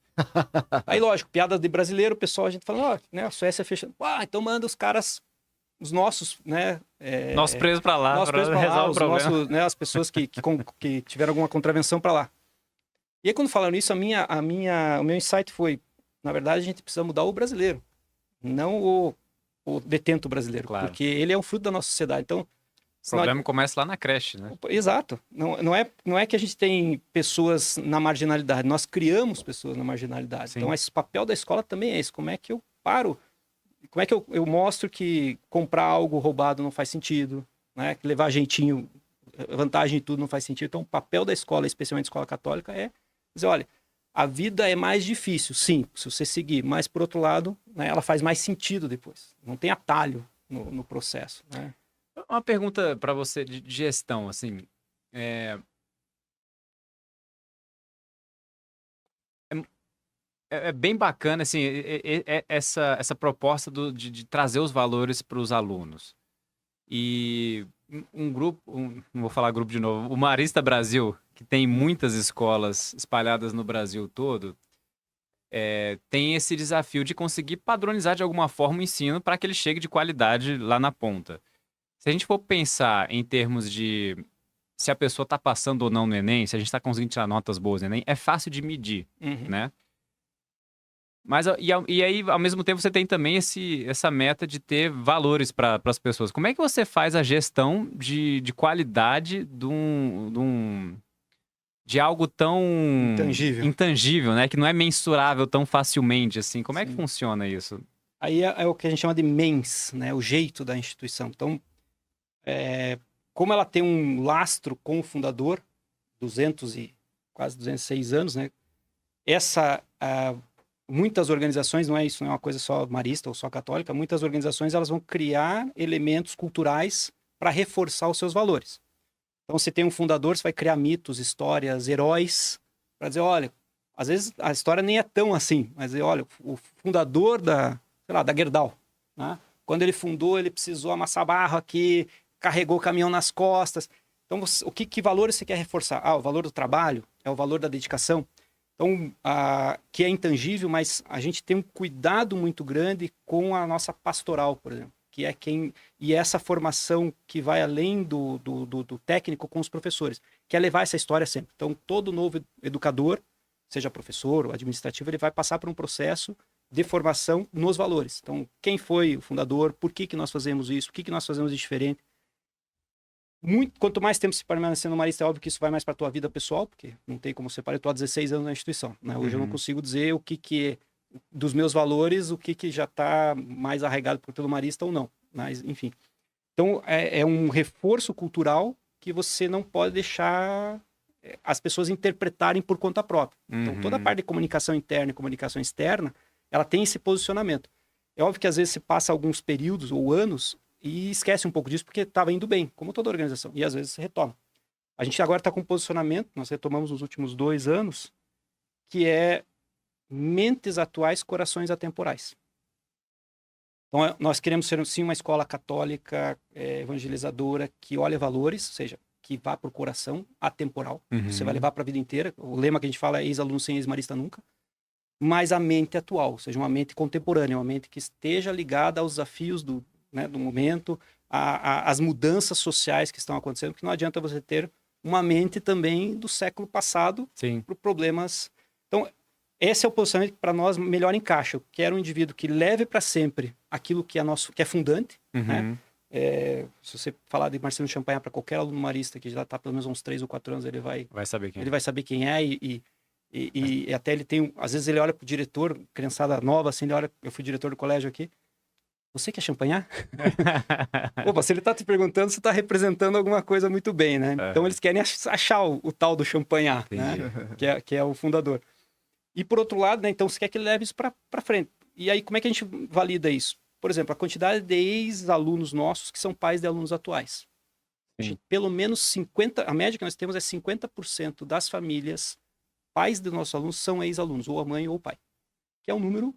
Aí, lógico, piadas de brasileiro, o pessoal, a gente fala, né, a Suécia fechando. Então manda os caras, os nossos, né? Nosso preso pra lá, Nosso preso pra pra lá, resolver o os problema. nossos, né, as pessoas que tiveram alguma contravenção para lá. E aí, quando falaram isso, o meu insight foi, na verdade, a gente precisa mudar o brasileiro, não o detento brasileiro, Claro. porque ele é um fruto da nossa sociedade. Então, O problema começa lá na creche, né? exato. Não é que a gente tem pessoas na marginalidade, nós criamos pessoas na marginalidade. Sim. Então, esse papel da escola também é esse. Como é que eu paro? Como é que eu mostro que comprar algo roubado não faz sentido? Né? Que levar jeitinho, vantagem em tudo não faz sentido. Então, o papel da escola, especialmente a escola católica, é dizer, olha, a vida é mais difícil, sim, se você seguir. Mas, por outro lado, né, ela faz mais sentido depois. Não tem atalho no processo, né? Uma pergunta para você de gestão, assim, é bem bacana, assim, essa proposta de trazer os valores para os alunos. E um grupo, não vou falar grupo de novo, o Marista Brasil, que tem muitas escolas espalhadas no Brasil todo, tem esse desafio de conseguir padronizar de alguma forma o ensino para que ele chegue de qualidade lá na ponta. Se a gente for pensar em termos de se a pessoa está passando ou não no Enem, se a gente está conseguindo tirar notas boas no Enem, é fácil de medir, né? Mas, e aí, ao mesmo tempo, você tem também essa meta de ter valores para as pessoas. Como é que você faz a gestão de qualidade de algo tão intangível, né? Que não é mensurável tão facilmente, assim. Como é que funciona isso? Aí é o que a gente chama de mens, né? O jeito da instituição. Então, como ela tem um lastro com o fundador, quase 206 anos, né? Muitas organizações, não é uma coisa só marista ou só católica, muitas organizações elas vão criar elementos culturais para reforçar os seus valores. Então, se tem um fundador, você vai criar mitos, histórias, heróis, para dizer, olha, às vezes a história nem é tão assim, mas olha, o fundador da Gerdau, né? Quando ele fundou, ele precisou amassar barro aqui, carregou o caminhão nas costas. Então, que valores você quer reforçar? O valor do trabalho, é o valor da dedicação. Então, que é intangível, mas a gente tem um cuidado muito grande com a nossa pastoral, por exemplo, que é e essa formação que vai além do técnico com os professores, que é levar essa história sempre. Então, todo novo educador, seja professor ou administrativo, ele vai passar por um processo de formação nos valores. Então, quem foi o fundador, por que nós fazemos isso, o que nós fazemos de diferente. Quanto mais tempo se permanecendo no Marista, é óbvio que isso vai mais para a tua vida pessoal, porque não tem como separar. Eu estou há 16 anos na instituição, né? Hoje eu não consigo dizer o que dos meus valores, o que já está mais arraigado pelo Marista ou não. Mas, enfim. Então, é um reforço cultural que você não pode deixar as pessoas interpretarem por conta própria. Então, toda a parte de comunicação interna e comunicação externa, ela tem esse posicionamento. É óbvio que às vezes se passa alguns períodos ou anos e esquece um pouco disso porque estava indo bem, como toda organização. E às vezes se retoma. A gente agora está com um posicionamento, nós retomamos nos últimos 2 anos, que é mentes atuais, corações atemporais. Então, nós queremos ser, sim, uma escola católica, evangelizadora, que olha valores, ou seja, que vá para o coração atemporal. Você vai levar para a vida inteira. O lema que a gente fala é ex-aluno sem ex-marista nunca. Mas a mente atual, ou seja, uma mente contemporânea, uma mente que esteja ligada aos desafios do momento, às mudanças sociais que estão acontecendo, porque não adianta você ter uma mente também do século passado para problemas. Então, esse é o posicionamento que para nós melhor encaixa. Eu quero um indivíduo que leve para sempre aquilo que é fundante, né? Se você falar de Marcelino Champagnat para qualquer aluno marista que já está pelo menos uns 3 ou 4 anos, ele vai saber quem é e até ele tem, às vezes ele olha para o diretor, criançada nova, assim, ele olha, eu fui diretor do colégio aqui, você quer champanhar? Opa, se ele tá te perguntando, você tá representando alguma coisa muito bem, né? Então eles querem achar o tal do champanhar, né? Que é o fundador. E por outro lado, né, então você quer que ele leve isso para frente. E aí como é que a gente valida isso? Por exemplo, a quantidade de ex-alunos nossos que são pais de alunos atuais. Pelo menos 50%, a média que nós temos é 50% das famílias, pais dos nossos alunos, são ex-alunos, ou a mãe ou o pai. Que é um número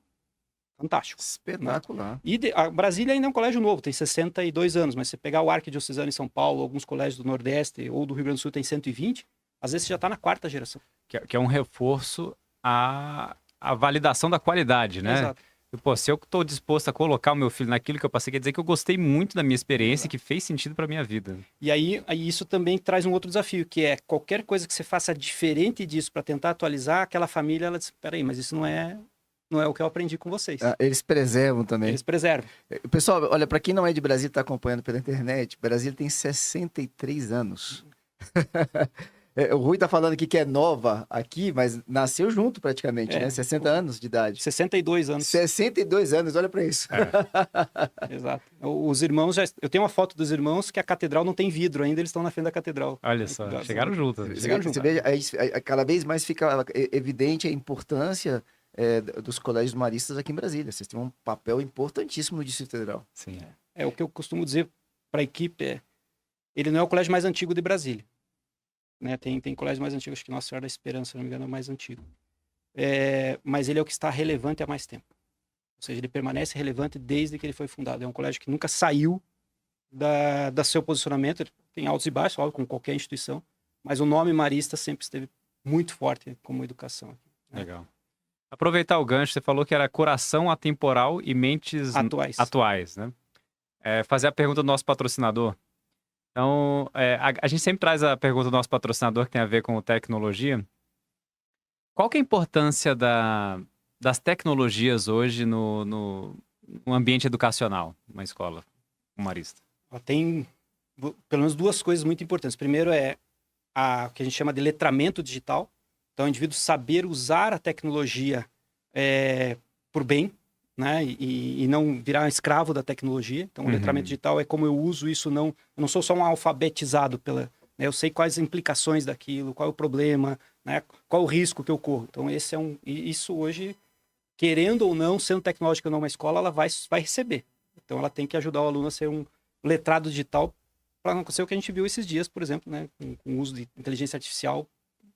fantástico. Espetacular. Né? E a Brasília ainda é um colégio novo, tem 62 anos, mas se você pegar o Arquidiocesano em São Paulo, alguns colégios do Nordeste ou do Rio Grande do Sul tem 120, às vezes você já está na 4ª geração. Que é um reforço à validação da qualidade, né? Exato. Pô, se eu estou disposto a colocar o meu filho naquilo que eu passei, quer dizer que eu gostei muito da minha experiência e que fez sentido para minha vida. E aí isso também traz um outro desafio, que é qualquer coisa que você faça diferente disso para tentar atualizar, aquela família, ela diz, peraí, mas isso não é o que eu aprendi com vocês. Eles preservam também. Eles preservam. Pessoal, olha, para quem não é de Brasília e está acompanhando pela internet, Brasília tem 63 anos. O Rui tá falando aqui que é nova aqui, mas nasceu junto praticamente, né? 60 anos de idade. 62 anos. 62 anos, olha para isso. Exato. Os irmãos, eu tenho uma foto dos irmãos que a catedral não tem vidro ainda, eles estão na frente da catedral. Olha só, chegaram juntos. Você vê, cada vez mais fica evidente a importância dos colégios maristas aqui em Brasília. Vocês têm um papel importantíssimo no Distrito Federal. Sim. O que eu costumo dizer para a equipe ele não é o colégio mais antigo de Brasília. Né? Tem colégios mais antigos, acho que Nossa Senhora da Esperança, se não me engano, é o mais antigo. Mas ele é o que está relevante há mais tempo. Ou seja, ele permanece relevante desde que ele foi fundado. É um colégio que nunca saiu da seu posicionamento. Ele tem altos e baixos, óbvio, como qualquer instituição, mas o nome marista sempre esteve muito forte como educação. Né? Legal. Aproveitar o gancho, você falou que era coração atemporal e mentes atuais, né? Fazer a pergunta do nosso patrocinador. Então, a gente sempre traz a pergunta do nosso patrocinador que tem a ver com tecnologia. Qual que é a importância das tecnologias hoje no ambiente educacional, numa escola, um marista? Tem pelo menos 2 coisas muito importantes. Primeiro o que a gente chama de letramento digital. Então, o indivíduo saber usar a tecnologia por bem, né? E não virar um escravo da tecnologia. Então, o letramento digital é como eu uso isso, eu não sou só um alfabetizado né? Eu sei quais as implicações daquilo, qual é o problema, né? Qual é o risco que eu corro. Então, isso hoje, querendo ou não, sendo tecnológica ou não uma escola, ela vai receber. Então, ela tem que ajudar o aluno a ser um letrado digital para não acontecer o que a gente viu esses dias, por exemplo, né? Com o uso de inteligência artificial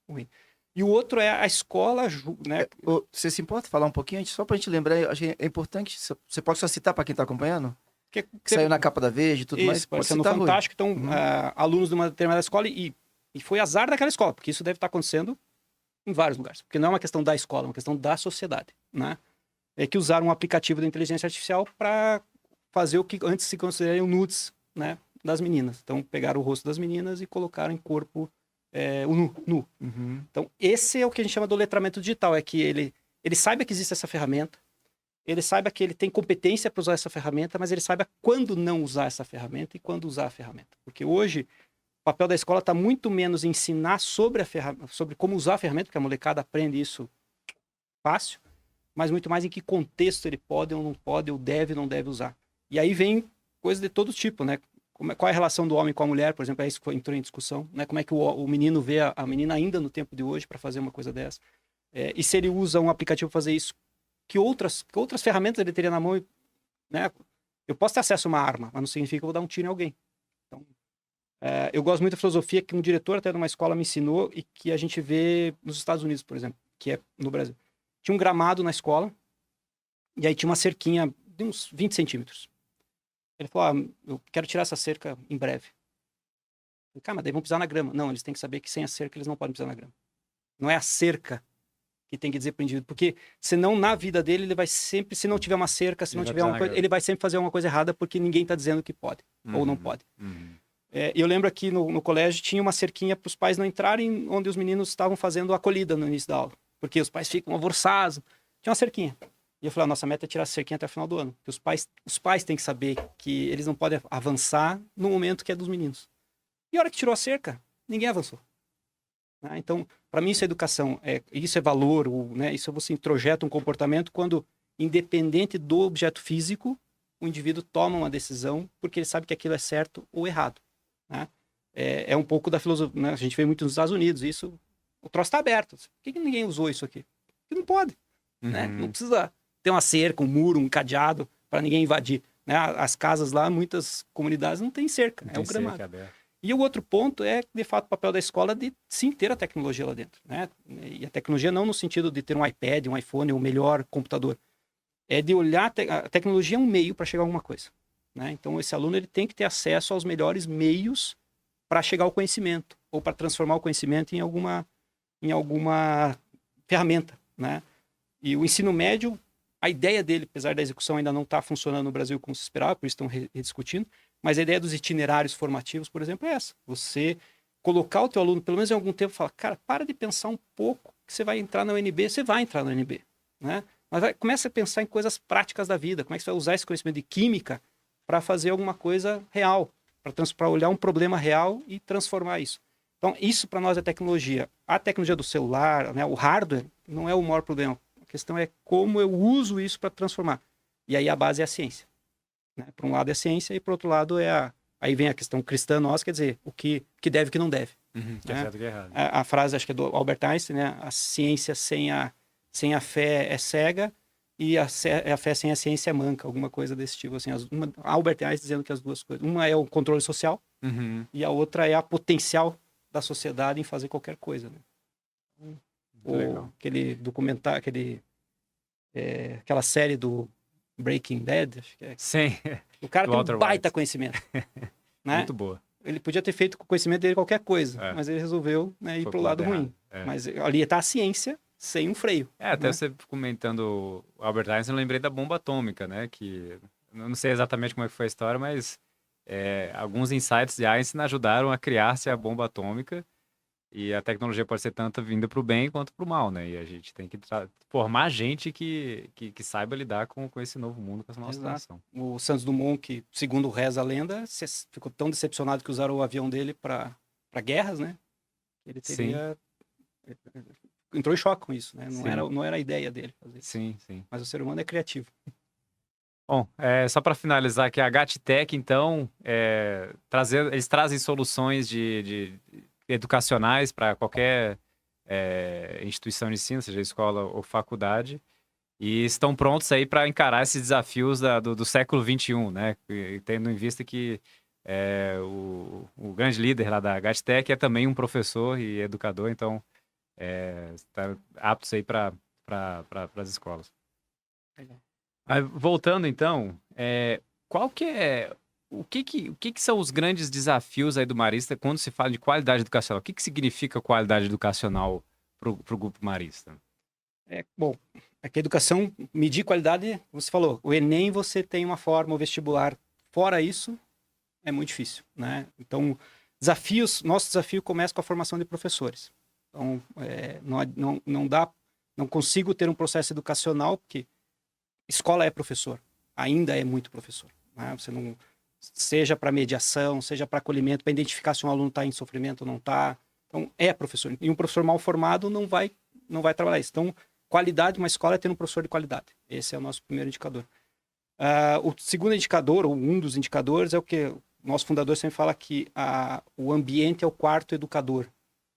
ruim. E o outro é a escola, né? Você se importa falar um pouquinho, só para a gente lembrar, acho que é importante, você pode só citar para quem está acompanhando? Que saiu na capa da Veja e tudo mais. Pode ser no Fantástico. Então, alunos de uma determinada escola, e foi azar daquela escola, porque isso deve estar acontecendo em vários lugares. Porque não é uma questão da escola, é uma questão da sociedade, né? Que usaram um aplicativo da inteligência artificial para fazer o que antes se considerariam nudes, né, das meninas. Então, pegaram o rosto das meninas e colocaram em corpo o nu. Então, esse é o que a gente chama do letramento digital, é que ele saiba que existe essa ferramenta, ele saiba que ele tem competência para usar essa ferramenta, mas ele saiba quando não usar essa ferramenta e quando usar a ferramenta. Porque hoje, o papel da escola está muito menos em ensinar sobre como usar a ferramenta, porque a molecada aprende isso fácil, mas muito mais em que contexto ele pode ou não pode, ou deve ou não deve usar. E aí vem coisas de todo tipo, né? Qual é a relação do homem com a mulher, por exemplo, isso entrou em discussão, né? Como é que o menino vê a menina ainda no tempo de hoje para fazer uma coisa dessa? E se ele usa um aplicativo para fazer isso, que outras ferramentas ele teria na mão? Né? Eu posso ter acesso a uma arma, mas não significa que eu vou dar um tiro em alguém. Então, eu gosto muito da filosofia que um diretor até de uma escola me ensinou e que a gente vê nos Estados Unidos, por exemplo, que é no Brasil. Tinha um gramado na escola e aí tinha uma cerquinha de uns 20 centímetros. Ele falou, eu quero tirar essa cerca em breve. Eu falei, cara, mas daí vão pisar na grama. Não, eles têm que saber que sem a cerca eles não podem pisar na grama. Não é a cerca que tem que dizer para o indivíduo, porque senão na vida dele ele vai sempre, se não tiver uma cerca, se não tiver uma coisa, ele vai sempre fazer uma coisa errada porque ninguém está dizendo que pode ou não pode. Eu lembro aqui no colégio tinha uma cerquinha para os pais não entrarem onde os meninos estavam fazendo a acolhida no início da aula, porque os pais ficam alvoroçados. Tinha uma cerquinha. E eu falei, nossa meta é tirar a cerquinha até o final do ano. Porque os pais têm que saber que eles não podem avançar no momento que é dos meninos. E a hora que tirou a cerca, ninguém avançou. Né? Então, para mim isso é educação, isso é valor, né? Isso você introjeta um comportamento quando, independente do objeto físico, o indivíduo toma uma decisão porque ele sabe que aquilo é certo ou errado, né? É um pouco da filosofia, né? A gente vê muito nos Estados Unidos, isso, o troço está aberto. Por que ninguém usou isso aqui? Porque não pode, né? Não precisa ter uma cerca, um muro, um cadeado para ninguém invadir, né? As casas lá, muitas comunidades não tem cerca, é o gramado. E o outro ponto é, de fato, o papel da escola de sim ter a tecnologia lá dentro, né? E a tecnologia não no sentido de ter um iPad, um iPhone, um melhor computador. É de olhar, a tecnologia é um meio para chegar a alguma coisa, né? Então, esse aluno ele tem que ter acesso aos melhores meios para chegar ao conhecimento, ou para transformar o conhecimento em alguma ferramenta, né? E o ensino médio, a ideia dele, apesar da execução ainda não estar funcionando no Brasil como se esperava, por isso estão rediscutindo, mas a ideia dos itinerários formativos, por exemplo, é essa. Você colocar o teu aluno, pelo menos em algum tempo, falar, cara, para de pensar um pouco que você vai entrar na UNB, você vai entrar na UNB, né? Mas começa a pensar em coisas práticas da vida, como é que você vai usar esse conhecimento de química para fazer alguma coisa real, para olhar um problema real e transformar isso. Então, isso para nós é tecnologia. A tecnologia do celular, né, o hardware, não é o maior problema. A questão é como eu uso isso para transformar. E aí a base é a ciência, né? Por um lado é a ciência e por outro lado aí vem a questão cristã nossa, quer dizer, o que deve e o que não deve. Que é certo e que é errado. A frase, acho que é do Albert Einstein, né? A ciência sem a fé é cega e a fé sem a ciência é manca, alguma coisa desse tipo. Assim, Albert Einstein dizendo que as duas coisas. Uma é o controle social e a outra é a potencial da sociedade em fazer qualquer coisa, né? Ou aquele documentário, aquela série do Breaking Bad, acho que é. Sim. O cara do tem Walter um baita White. conhecimento, né? Muito boa. Ele podia ter feito com o conhecimento dele qualquer coisa, mas ele resolveu, né, ir Foi pro pro lado lado ruim. errado. Mas ali está a ciência sem um freio. Até né? você comentando o Albert Einstein, eu lembrei da bomba atômica, né? Que eu não sei exatamente como é que foi a história, mas alguns insights de Einstein ajudaram a criar-se a bomba atômica. E a tecnologia pode ser tanto vinda para o bem quanto para o mal, né? E a gente tem que formar gente que saiba lidar com esse novo mundo, com essa nova situação. O Santos Dumont, que segundo reza a lenda, ficou tão decepcionado que usaram o avião dele para guerras, né? Ele teria... Entrou em choque com isso, né? Não era a ideia dele fazer isso. Sim. Mas o ser humano é criativo. Bom, só para finalizar aqui, a GATTEC, então, eles trazem soluções de educacionais para qualquer instituição de ensino, seja escola ou faculdade, e estão prontos aí para encarar esses desafios do século XXI, né? E tendo em vista que o grande líder lá da GATTEC é também um professor e educador, então está aptos aí para as escolas. Legal. Aí, voltando então, o que são os grandes desafios aí do Marista quando se fala de qualidade educacional? O que significa qualidade educacional para o Grupo Marista? Bom, aqui a educação, medir qualidade, você falou, o Enem você tem uma forma, o vestibular, fora isso, é muito difícil, né? Então, nosso desafio começa com a formação de professores. Então, não consigo ter um processo educacional, porque escola é professor, ainda é muito professor, né? Você não... Seja para mediação, seja para acolhimento, para identificar se um aluno está em sofrimento ou não está. Então, é professor. E um professor mal formado não vai trabalhar isso. Então, qualidade de uma escola é ter um professor de qualidade. Esse é o nosso primeiro indicador. O segundo indicador, ou um dos indicadores, é o que o nosso fundador sempre fala que o ambiente é o quarto educador.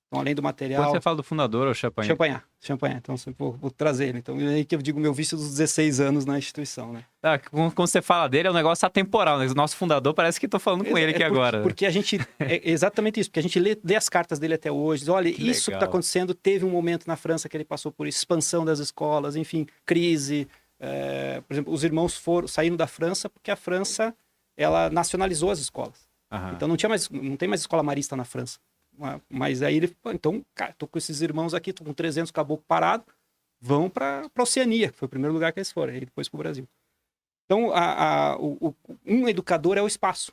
Então, além do material... Quando você fala do fundador, ou Champagnat? Champagnat. Então, vou trazer ele. Então, é aí que eu digo meu vício dos 16 anos na instituição, né? Quando você fala dele, é um negócio atemporal, né? O nosso fundador parece que estou falando com ele aqui agora. Porque a gente... É exatamente isso. Porque a gente lê as cartas dele até hoje. Diz, olha, isso que está acontecendo, teve um momento na França que ele passou por isso, expansão das escolas, enfim, crise. Por exemplo, os irmãos saíram da França porque a França, ela nacionalizou as escolas. Então, não tem mais escola marista na França. Mas aí ele falou, então, cara, tô com esses irmãos aqui, tô com 300 caboclos parados, vão para a Oceania, que foi o primeiro lugar que eles foram, e depois para o Brasil. Então, um educador é o espaço.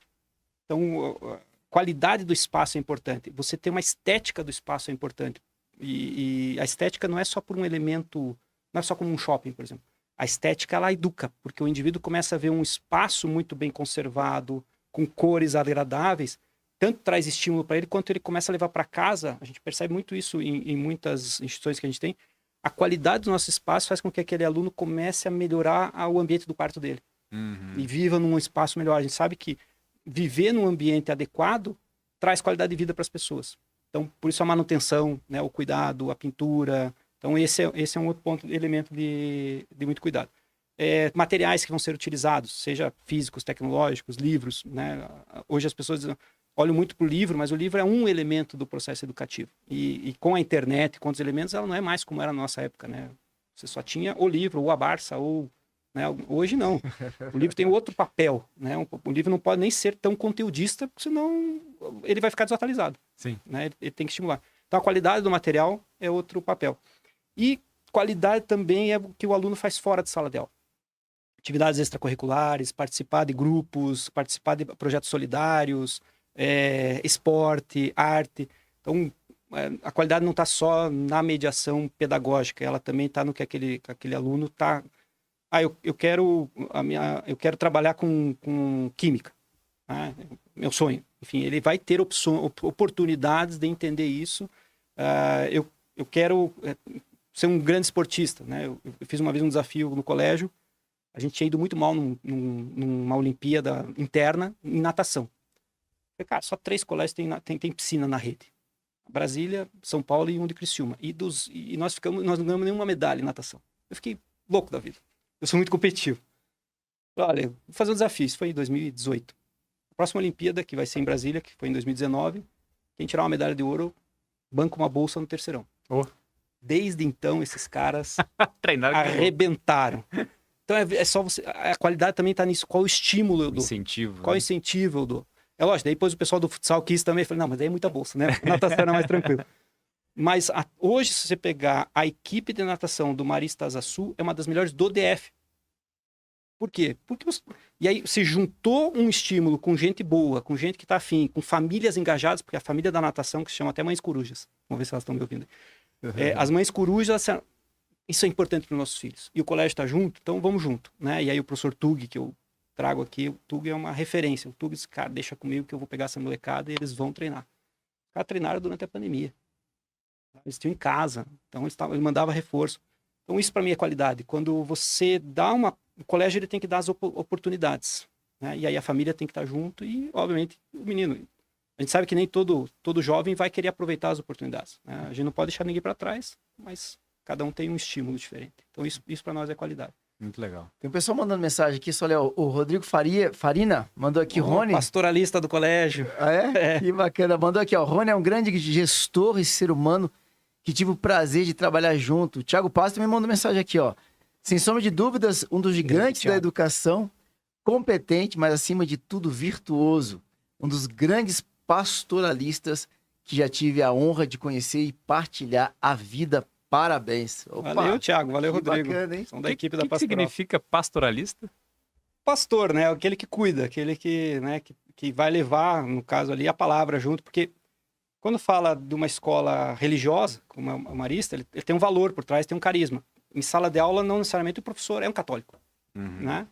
Então, a qualidade do espaço é importante. Você ter uma estética do espaço é importante. E a estética não é só por um elemento, não é só como um shopping, por exemplo. A estética, ela educa, porque o indivíduo começa a ver um espaço muito bem conservado, com cores agradáveis, tanto traz estímulo para ele, quanto ele começa a levar para casa. A gente percebe muito isso em muitas instituições que a gente tem. A qualidade do nosso espaço faz com que aquele aluno comece a melhorar o ambiente do quarto dele. e viva num espaço melhor. A gente sabe que viver num ambiente adequado traz qualidade de vida para as pessoas. Então, por isso a manutenção, né, o cuidado, a pintura. Então, esse é um outro ponto, elemento de muito cuidado. Materiais que vão ser utilizados, seja físicos, tecnológicos, livros, né? Hoje as pessoas olham muito para o livro, mas o livro é um elemento do processo educativo. E com a internet, com outros elementos, ela não é mais como era na nossa época, né? Você só tinha o livro, ou a Barça, ou... Né? Hoje não. O livro tem outro papel, né? O livro não pode nem ser tão conteudista, porque senão ele vai ficar desatualizado. Sim. Né? Ele tem que estimular. Então a qualidade do material é outro papel. E qualidade também é o que o aluno faz fora de sala de aula. Atividades extracurriculares, participar de grupos, participar de projetos solidários, esporte, arte. Então, a qualidade não está só na mediação pedagógica, ela também está no que aquele aluno está... eu quero trabalhar com química. Né? Meu sonho. Enfim, ele vai ter oportunidades de entender isso. Eu quero ser um grande esportista. Né? Eu fiz uma vez um desafio no colégio. A gente tinha ido muito mal numa Olimpíada interna em natação. Falei, cara, só 3 colégios tem piscina na rede. Brasília, São Paulo e um de Criciúma. E nós não ganhamos nenhuma medalha em natação. Eu fiquei louco da vida. Eu sou muito competitivo. Olha, vou fazer um desafio. Isso foi em 2018. A próxima Olimpíada, que vai ser em Brasília, que foi em 2019, quem tirar uma medalha de ouro, banca uma bolsa no terceirão. Desde então, esses caras arrebentaram. Então, é só você... A qualidade também está nisso. Qual o estímulo eu dou? Incentivo. Qual incentivo eu dou? É lógico, daí depois o pessoal do futsal quis também. Falei, não, mas daí é muita bolsa, né? Natação era mais tranquilo. Mas hoje, se você pegar a equipe de natação do Marista Asa Sul, é uma das melhores do DF. Por quê? E aí se juntou um estímulo com gente boa, com gente que está afim, com famílias engajadas, porque a família da natação, que se chama até Mães Corujas. Vamos ver se elas estão me ouvindo. As Mães Corujas, isso é importante para os nossos filhos. E o colégio está junto, então vamos junto. Né? E aí o professor Tug, que eu trago aqui, o Tug é uma referência. O Tug disse, cara, deixa comigo que eu vou pegar essa molecada e eles vão treinar. Os caras treinaram durante a pandemia. Eles tinham em casa, então ele mandava reforço. Então isso para mim é qualidade. Quando você dá o colégio ele tem que dar as oportunidades, né? E aí a família tem que estar junto e, obviamente, o menino. A gente sabe que nem todo jovem vai querer aproveitar as oportunidades, né? A gente não pode deixar ninguém para trás, mas cada um tem um estímulo diferente. Então isso para nós é qualidade. Muito legal. Tem um pessoal mandando mensagem aqui, só Léo. O Rodrigo Farina mandou aqui, Rony. Pastoralista do colégio. Ah, é? Que bacana. Mandou aqui, ó. Rony é um grande gestor e ser humano que tive o prazer de trabalhar junto. O Thiago Paz também mandou mensagem aqui, ó. Sem sombra de dúvidas, um dos gigantes da educação, competente, mas acima de tudo virtuoso. Um dos grandes pastoralistas que já tive a honra de conhecer e partilhar a vida. Parabéns. Opa, valeu, Thiago. Valeu, Rodrigo. Bacana, hein? São da equipe da Pastoral. O que significa pastoralista? Pastor, né? Aquele que cuida, aquele que, né, que vai levar, no caso ali, a palavra junto, porque quando fala de uma escola religiosa, como a Marista, ele tem um valor por trás, tem um carisma. Em sala de aula, não necessariamente o professor é um católico. Né?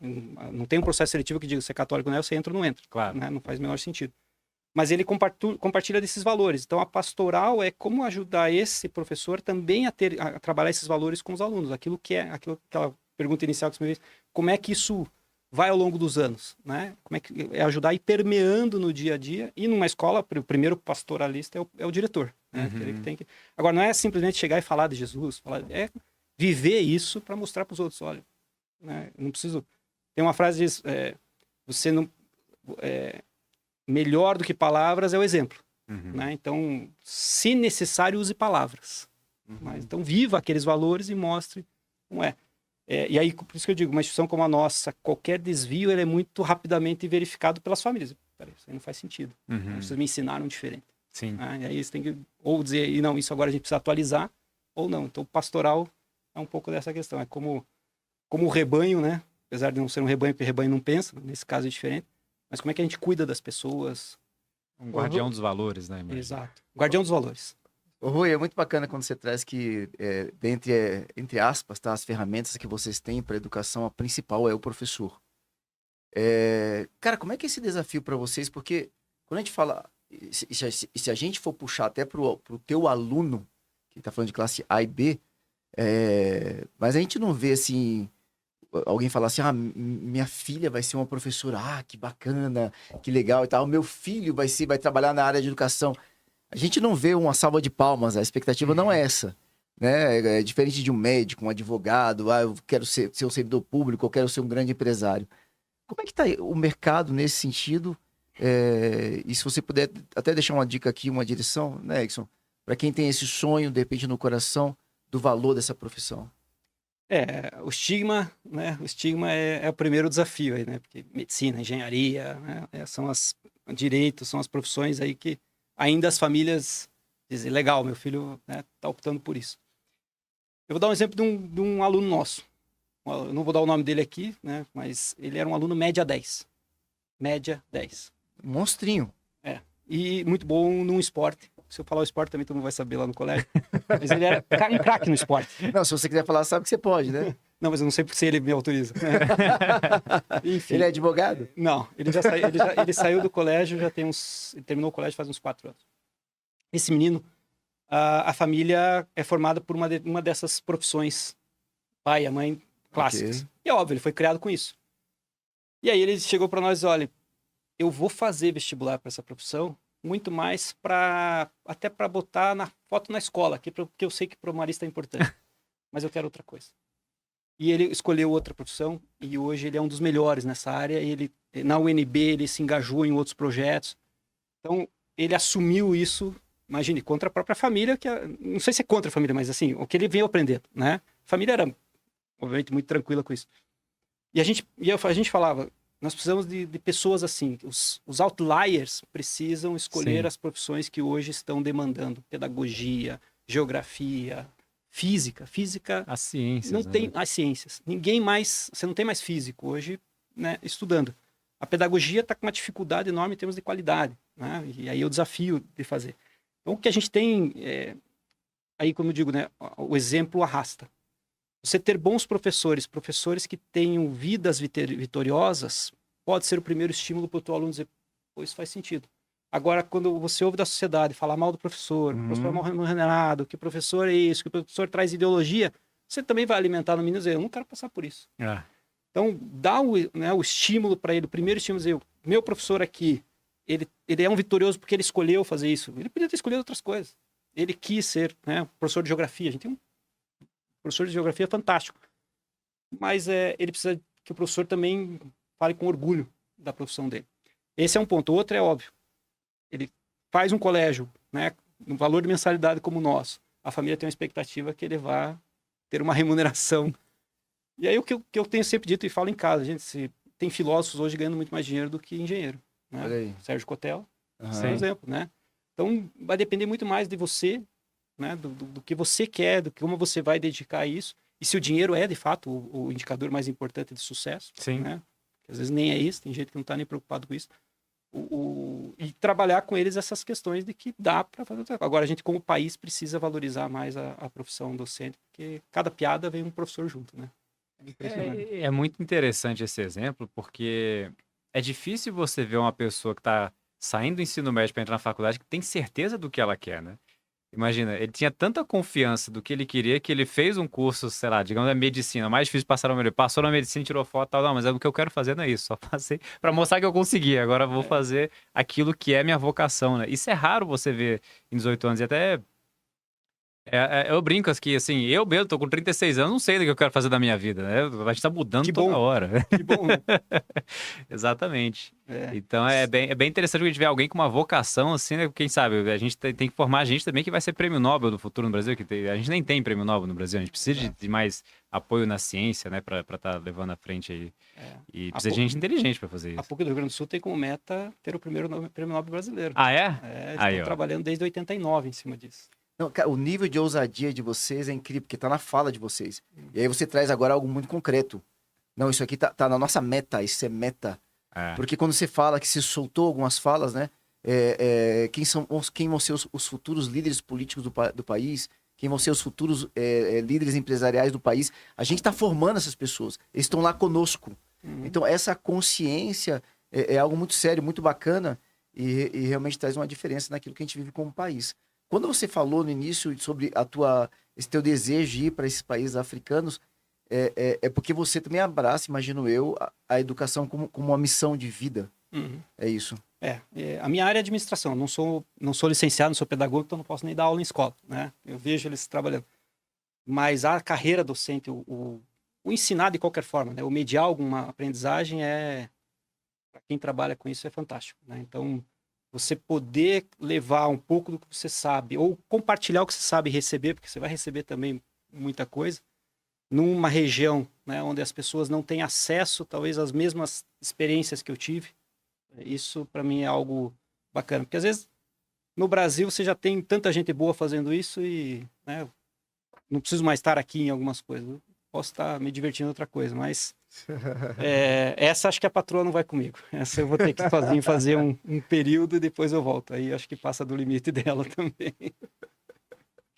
Não tem um processo seletivo que diga se é católico ou não, você entra ou não entra. Claro. Né? Não faz o menor sentido. Mas ele compartilha desses valores. Então, a pastoral é como ajudar esse professor também a trabalhar esses valores com os alunos. Aquela pergunta inicial que você me fez, como é que isso vai ao longo dos anos? Né? Como é que é ajudar a ir permeando no dia a dia? E numa escola, o primeiro pastoralista é o diretor. Né? Agora, não é simplesmente chegar e falar de Jesus, é viver isso para mostrar para os outros. Olha, né? Eu não preciso... Tem uma frase que diz, você não... melhor do que palavras é o exemplo. Né? Então, se necessário, use palavras. Mas, então, viva aqueles valores e mostre como é. E aí, por isso que eu digo, uma instituição como a nossa, qualquer desvio ele é muito rapidamente verificado pelas famílias. Peraí, isso aí não faz sentido. Vocês me ensinaram diferente. Sim. E aí você tem que ou dizer, não, isso agora a gente precisa atualizar, ou não. Então, o pastoral é um pouco dessa questão. É como o rebanho, né? Apesar de não ser um rebanho, porque rebanho não pensa, nesse caso é diferente. Mas como é que a gente cuida das pessoas? Um guardião dos valores, né? Imagina. Exato. Guardião dos valores. Ô, Rui, é muito bacana quando você traz que, entre aspas, tá, as ferramentas que vocês têm para educação, a principal é o professor. Cara, como é que é esse desafio para vocês? Porque quando a gente fala, se a gente for puxar até pro teu aluno, que tá falando de classe A e B, mas a gente não vê, assim, alguém falar assim, minha filha vai ser uma professora, que bacana, que legal e tal, meu filho vai trabalhar na área de educação. A gente não vê uma salva de palmas, a expectativa não é essa, né? É diferente de um médico, um advogado, eu quero ser um servidor público, eu quero ser um grande empresário. Como é que está o mercado nesse sentido? E se você puder até deixar uma dica aqui, uma direção, né, Exxon, para quem tem esse sonho, de repente, no coração, do valor dessa profissão. O estigma, né? O estigma é o primeiro desafio aí, né? Porque medicina, engenharia, né? Direito, são as profissões aí que ainda as famílias dizem, legal, meu filho, né, tá optando por isso. Eu vou dar um exemplo de um aluno nosso. Eu não vou dar o nome dele aqui, né? Mas ele era um aluno média 10. Média 10. Monstrinho. E muito bom num esporte. Se eu falar o esporte também todo mundo vai saber lá no colégio. Mas ele era um craque no esporte. Não, se você quiser falar, sabe que você pode, né? Não, mas eu não sei se ele me autoriza. Enfim. Ele é advogado? Não, ele saiu do colégio, ele terminou o colégio faz uns 4 anos. Esse menino, a família é formada por uma dessas profissões. Pai e a mãe clássicas. Okay. E é óbvio, ele foi criado com isso. E aí ele chegou para nós, olha, eu vou fazer vestibular para essa profissão, muito mais até para botar na foto na escola, porque eu sei que para o marista é importante. Mas eu quero outra coisa. E ele escolheu outra profissão e hoje ele é um dos melhores nessa área. Na UNB ele se engajou em outros projetos. Então ele assumiu isso, imagine, contra a própria família, não sei se é contra a família, mas assim, o que ele veio aprender, né? A família era, obviamente, muito tranquila com isso. E a gente falava, nós precisamos de pessoas assim, os outliers precisam escolher as profissões que hoje estão demandando pedagogia, geografia, física. As ciências. Não tem as ciências. Você não tem mais físico hoje, né, estudando. A pedagogia está com uma dificuldade enorme em termos de qualidade, né? E aí é o desafio de fazer. Então o que a gente tem, aí como eu digo, né, o exemplo arrasta. Você ter bons professores que tenham vidas vitoriosas, pode ser o primeiro estímulo para o teu aluno dizer, pô, isso faz sentido. Agora, quando você ouve da sociedade falar mal do professor, o professor é mal remunerado, que o professor é isso, que o professor traz ideologia, você também vai alimentar no menino e dizer, eu não quero passar por isso. Então, dá o estímulo para ele, o primeiro estímulo, dizer, meu professor aqui, ele é um vitorioso porque ele escolheu fazer isso. Ele podia ter escolhido outras coisas. Ele quis ser, né, professor de geografia. A gente tem um professor de geografia fantástico. Mas ele precisa que o professor também fale com orgulho da profissão dele. Esse é um ponto. O outro é óbvio. Ele faz um colégio, né, um valor de mensalidade como o nosso. A família tem uma expectativa que ele vá ter uma remuneração. E aí o que eu tenho sempre dito e falo em casa, gente, tem filósofos hoje ganhando muito mais dinheiro do que engenheiro. Né? Olha aí. Sérgio Cotella, por exemplo, né? Então vai depender muito mais de você, né, do que você quer, do que como você vai dedicar a isso. E se o dinheiro é, de fato, o indicador mais importante de sucesso, né? Porque às vezes nem é isso, tem gente que não está nem preocupado com isso. E trabalhar com eles essas questões de que dá para fazer. Agora, a gente, como país, precisa valorizar mais a profissão docente, porque cada piada vem um professor junto, né? É muito interessante esse exemplo, porque é difícil você ver uma pessoa que está saindo do ensino médio para entrar na faculdade que tem certeza do que ela quer, né? Imagina, ele tinha tanta confiança do que ele queria que ele fez um curso, sei lá, digamos, medicina, mais difícil passar na medicina, passou na medicina, tirou foto e tal, não, mas o que eu quero fazer não é isso, só passei para mostrar que eu consegui, agora eu vou fazer aquilo que é minha vocação, né? Isso é raro você ver em 18 anos, e até eu brinco aqui, assim, eu mesmo tô com 36 anos, não sei do que eu quero fazer da minha vida, né? A gente tá mudando toda hora. Que bom, né? Exatamente. Então é bem interessante a gente ver alguém com uma vocação, assim, né? Quem sabe, a gente tem que formar gente também que vai ser prêmio Nobel do futuro no Brasil, a gente nem tem prêmio Nobel no Brasil, a gente precisa de mais apoio na ciência, né? Pra tá levando à frente aí. E precisa de gente inteligente pra fazer isso. A PUC do Rio Grande do Sul tem como meta ter o primeiro prêmio Nobel brasileiro. Ah, é? Eles estão trabalhando desde 89 em cima disso. Não, cara, o nível de ousadia de vocês é incrível, porque tá na fala de vocês. E aí você traz agora algo muito concreto. Não, isso aqui tá na nossa meta, isso é meta. Porque quando você fala que se soltou algumas falas, né? Quem vão ser os futuros líderes políticos do país, quem vão ser os futuros líderes empresariais do país, a gente tá formando essas pessoas. Eles estão lá conosco. Então, essa consciência é algo muito sério, muito bacana e realmente traz uma diferença naquilo que a gente vive como país. Quando você falou no início sobre esse teu desejo de ir para esses países africanos, é porque você também abraça, imagino eu, a educação como uma missão de vida. Uhum. É isso. A minha área é administração. Não sou licenciado, não sou pedagogo, então não posso nem dar aula em escola, né? Eu vejo eles trabalhando. Mas a carreira docente, o ensinar de qualquer forma, né? O mediar alguma aprendizagem para quem trabalha com isso é fantástico, né? Então, você poder levar um pouco do que você sabe, ou compartilhar o que você sabe e receber, porque você vai receber também muita coisa, numa região, né, onde as pessoas não têm acesso, talvez, às mesmas experiências que eu tive. Isso, para mim, é algo bacana. Porque, às vezes, no Brasil, você já tem tanta gente boa fazendo isso e, né, não preciso mais estar aqui em algumas coisas. Eu posso estar me divertindo em outra coisa, mas essa acho que a patroa não vai comigo. Essa eu vou ter que ir sozinho fazer um período e depois eu volto. Aí acho que passa do limite dela também.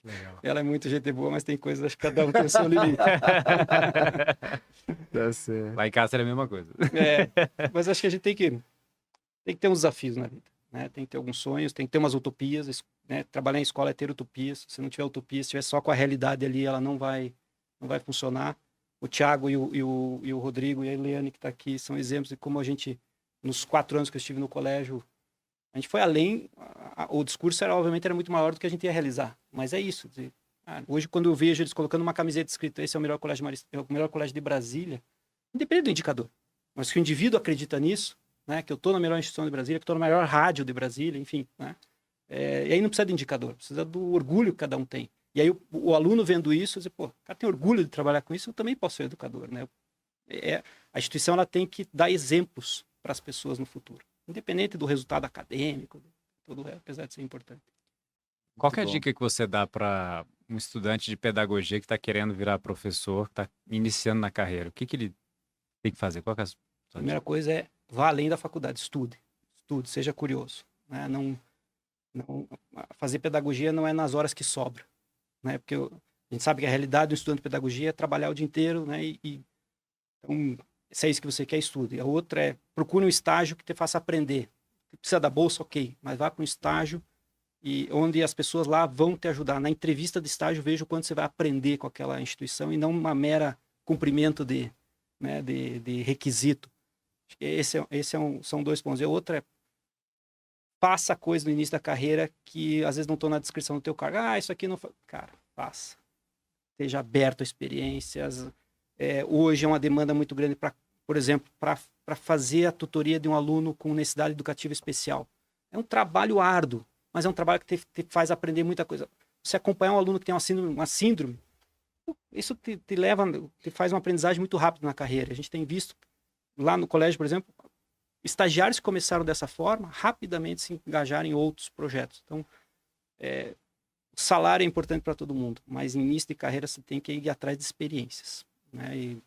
Legal. Ela é muito gente boa, mas tem coisas, acho que cada um tem o seu limite. Tá certo. Lá em casa era a mesma coisa. Mas acho que a gente tem que ter uns desafios na vida, né? Tem que ter alguns sonhos, tem que ter umas utopias, né? Trabalhar em escola é ter utopias. Se não tiver utopia, se estiver só com a realidade ali, ela não vai funcionar. O Thiago e o Rodrigo e a Eliane que está aqui são exemplos de como a gente, nos 4 anos que eu estive no colégio, a gente foi além. O discurso obviamente era muito maior do que a gente ia realizar, mas é isso. Hoje, quando eu vejo eles colocando uma camiseta escrito esse é o melhor colégio de Brasília, independente do indicador, mas que o indivíduo acredita nisso, né? Que eu estou na melhor instituição de Brasília, que estou na melhor rádio de Brasília, enfim, né? E aí não precisa de indicador, precisa do orgulho que cada um tem. E aí o aluno vendo isso, diz, pô, o cara tem orgulho de trabalhar com isso, eu também posso ser educador, né? A instituição ela tem que dar exemplos para as pessoas no futuro, independente do resultado acadêmico, tudo apesar de ser importante. Qual que é a bom. dica que você dá para um estudante de pedagogia que está querendo virar professor, que está iniciando na carreira? O que ele tem que fazer? Qual que é a sua A primeira coisa é vá além da faculdade, estude, seja curioso, né? Não, fazer pedagogia não é nas horas que sobra, né? Porque a gente sabe que a realidade do estudante de pedagogia é trabalhar o dia inteiro, né? Então, se é isso que você quer, estude. A outra é procure um estágio que te faça aprender. Precisa da bolsa, ok, mas vá para um estágio e onde as pessoas lá vão te ajudar. Na entrevista de estágio, veja o quanto você vai aprender com aquela instituição e não uma mera cumprimento de requisito. São 2 pontos. E a outra é faça coisa no início da carreira que às vezes não estão na descrição do teu cargo. Isso aqui não... Cara, faça. Esteja aberto a experiências. Hoje é uma demanda muito grande, por exemplo, para fazer a tutoria de um aluno com necessidade educativa especial. É um trabalho árduo, mas é um trabalho que te faz aprender muita coisa. Você acompanhar um aluno que tem uma síndrome, isso te faz uma aprendizagem muito rápida na carreira. A gente tem visto lá no colégio, por exemplo, estagiários que começaram dessa forma, rapidamente se engajaram em outros projetos. Então, o salário é importante para todo mundo, mas em início de carreira você tem que ir atrás de experiências, né?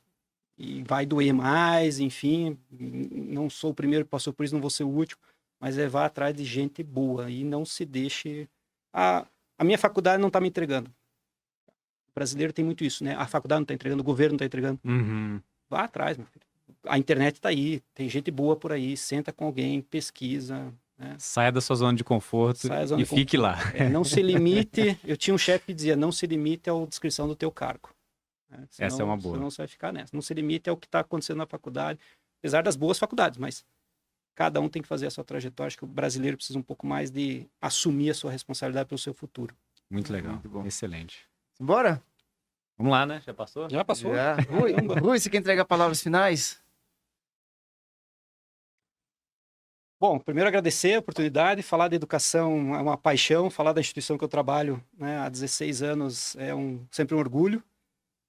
E vai doer mais, enfim, não sou o primeiro que passou por isso, não vou ser o último, mas vá atrás de gente boa e não se deixe... A minha faculdade não está me entregando. O brasileiro tem muito isso, né? A faculdade não está entregando, o governo não está entregando. Uhum. Vá atrás, meu filho. A internet está aí, tem gente boa por aí, senta com alguém, pesquisa, né? Saia da sua zona de conforto e fique lá. Não se limite, eu tinha um chefe que dizia, não se limite à descrição do teu cargo. Senão, essa é uma boa. Senão você vai ficar nessa. Não se limite ao que está acontecendo na faculdade, apesar das boas faculdades, mas cada um tem que fazer a sua trajetória. Acho que o brasileiro precisa um pouco mais de assumir a sua responsabilidade pelo seu futuro. Muito legal, Muito bom. excelente. Bora? Vamos lá, né? Já passou? Já passou? Já. Rui, você quer entregar palavras finais? Bom, primeiro agradecer a oportunidade, falar de educação é uma paixão, falar da instituição que eu trabalho, né, há 16 anos é sempre um orgulho.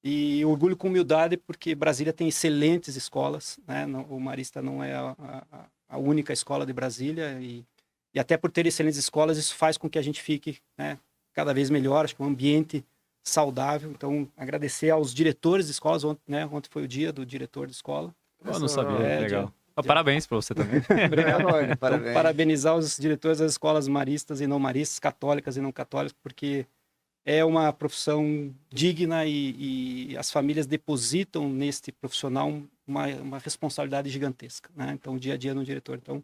E orgulho com humildade, porque Brasília tem excelentes escolas, né? O Marista não é a única escola de Brasília, e até por ter excelentes escolas, isso faz com que a gente fique, né, cada vez melhor, acho que um ambiente saudável. Então, agradecer aos diretores de escolas, ontem foi o dia do diretor de escola. Eu não sabia, legal. Parabéns para você também. Obrigado. Parabéns. Então, parabenizar os diretores das escolas maristas e não maristas, católicas e não católicas, porque é uma profissão digna e as famílias depositam neste profissional uma responsabilidade gigantesca, né? Então, o dia a dia no diretor. Então,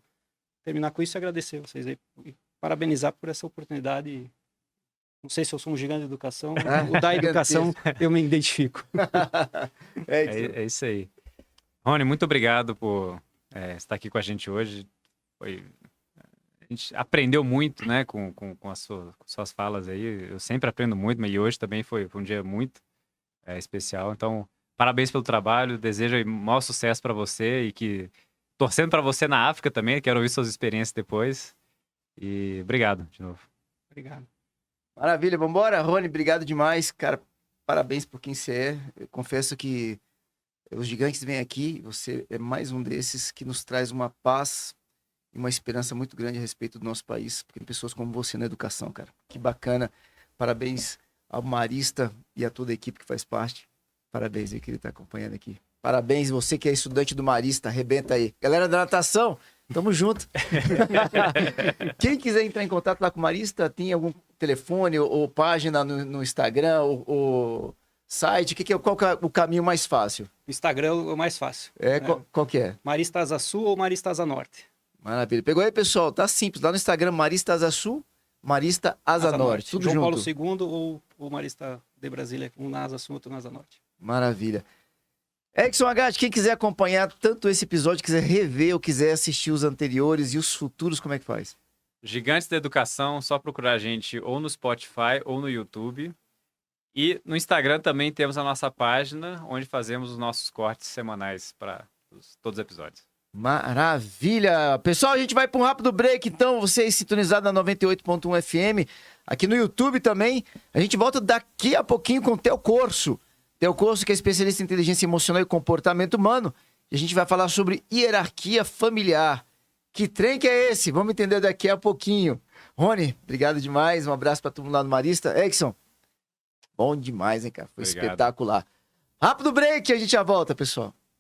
terminar com isso e agradecer vocês aí, e parabenizar por essa oportunidade Não sei se eu sou um gigante da educação. Ah, O da educação, eu me identifico. É isso aí. Rony, muito obrigado por estar aqui com a gente hoje. A gente aprendeu muito, né, com as suas falas aí. Eu sempre aprendo muito, mas hoje também foi um dia muito especial. Então, parabéns pelo trabalho. Desejo aí maior sucesso para você e torcendo para você na África também. Quero ouvir suas experiências depois. E obrigado de novo. Obrigado. Maravilha, vambora. Rony, obrigado demais. Cara, parabéns por quem você é. Eu confesso que os gigantes vêm aqui, você é mais um desses que nos traz uma paz e uma esperança muito grande a respeito do nosso país, porque tem pessoas como você na educação, cara. Que bacana. Parabéns ao Marista e a toda a equipe que faz parte. Parabéns aí que ele tá acompanhando aqui. Parabéns, você que é estudante do Marista, arrebenta aí. Galera da natação, tamo junto. Quem quiser entrar em contato lá com o Marista, tem algum telefone ou página no Instagram ou site? Qual que é o caminho mais fácil? O Instagram é o mais fácil. Qual que é? Marista Asa Sul ou Marista Asa Norte? Maravilha. Pegou aí, pessoal? Tá simples. Lá no Instagram, Marista Asa Sul, Marista Asa Norte. Tudo João junto. Paulo II ou o Marista de Brasília, um na Asa Sul, outro na Asa Norte. Maravilha. Edson Agatti, quem quiser acompanhar tanto esse episódio, quiser rever ou quiser assistir os anteriores e os futuros, como é que faz? Gigantes da Educação, só procurar a gente ou no Spotify ou no YouTube. E no Instagram também temos a nossa página, onde fazemos os nossos cortes semanais para todos os episódios. Maravilha! Pessoal, a gente vai para um rápido break, então, vocês sintonizados na 98.1 FM, aqui no YouTube também. A gente volta daqui a pouquinho com o Theo Corso. Theo Corso, que é especialista em inteligência emocional e comportamento humano. E a gente vai falar sobre hierarquia familiar. Que trem que é esse? Vamos entender daqui a pouquinho. Rony, obrigado demais. Um abraço para todo mundo lá no Marista. Edson, bom demais, hein, cara? Foi Obrigado. espetacular. Rápido break, a gente já volta, pessoal.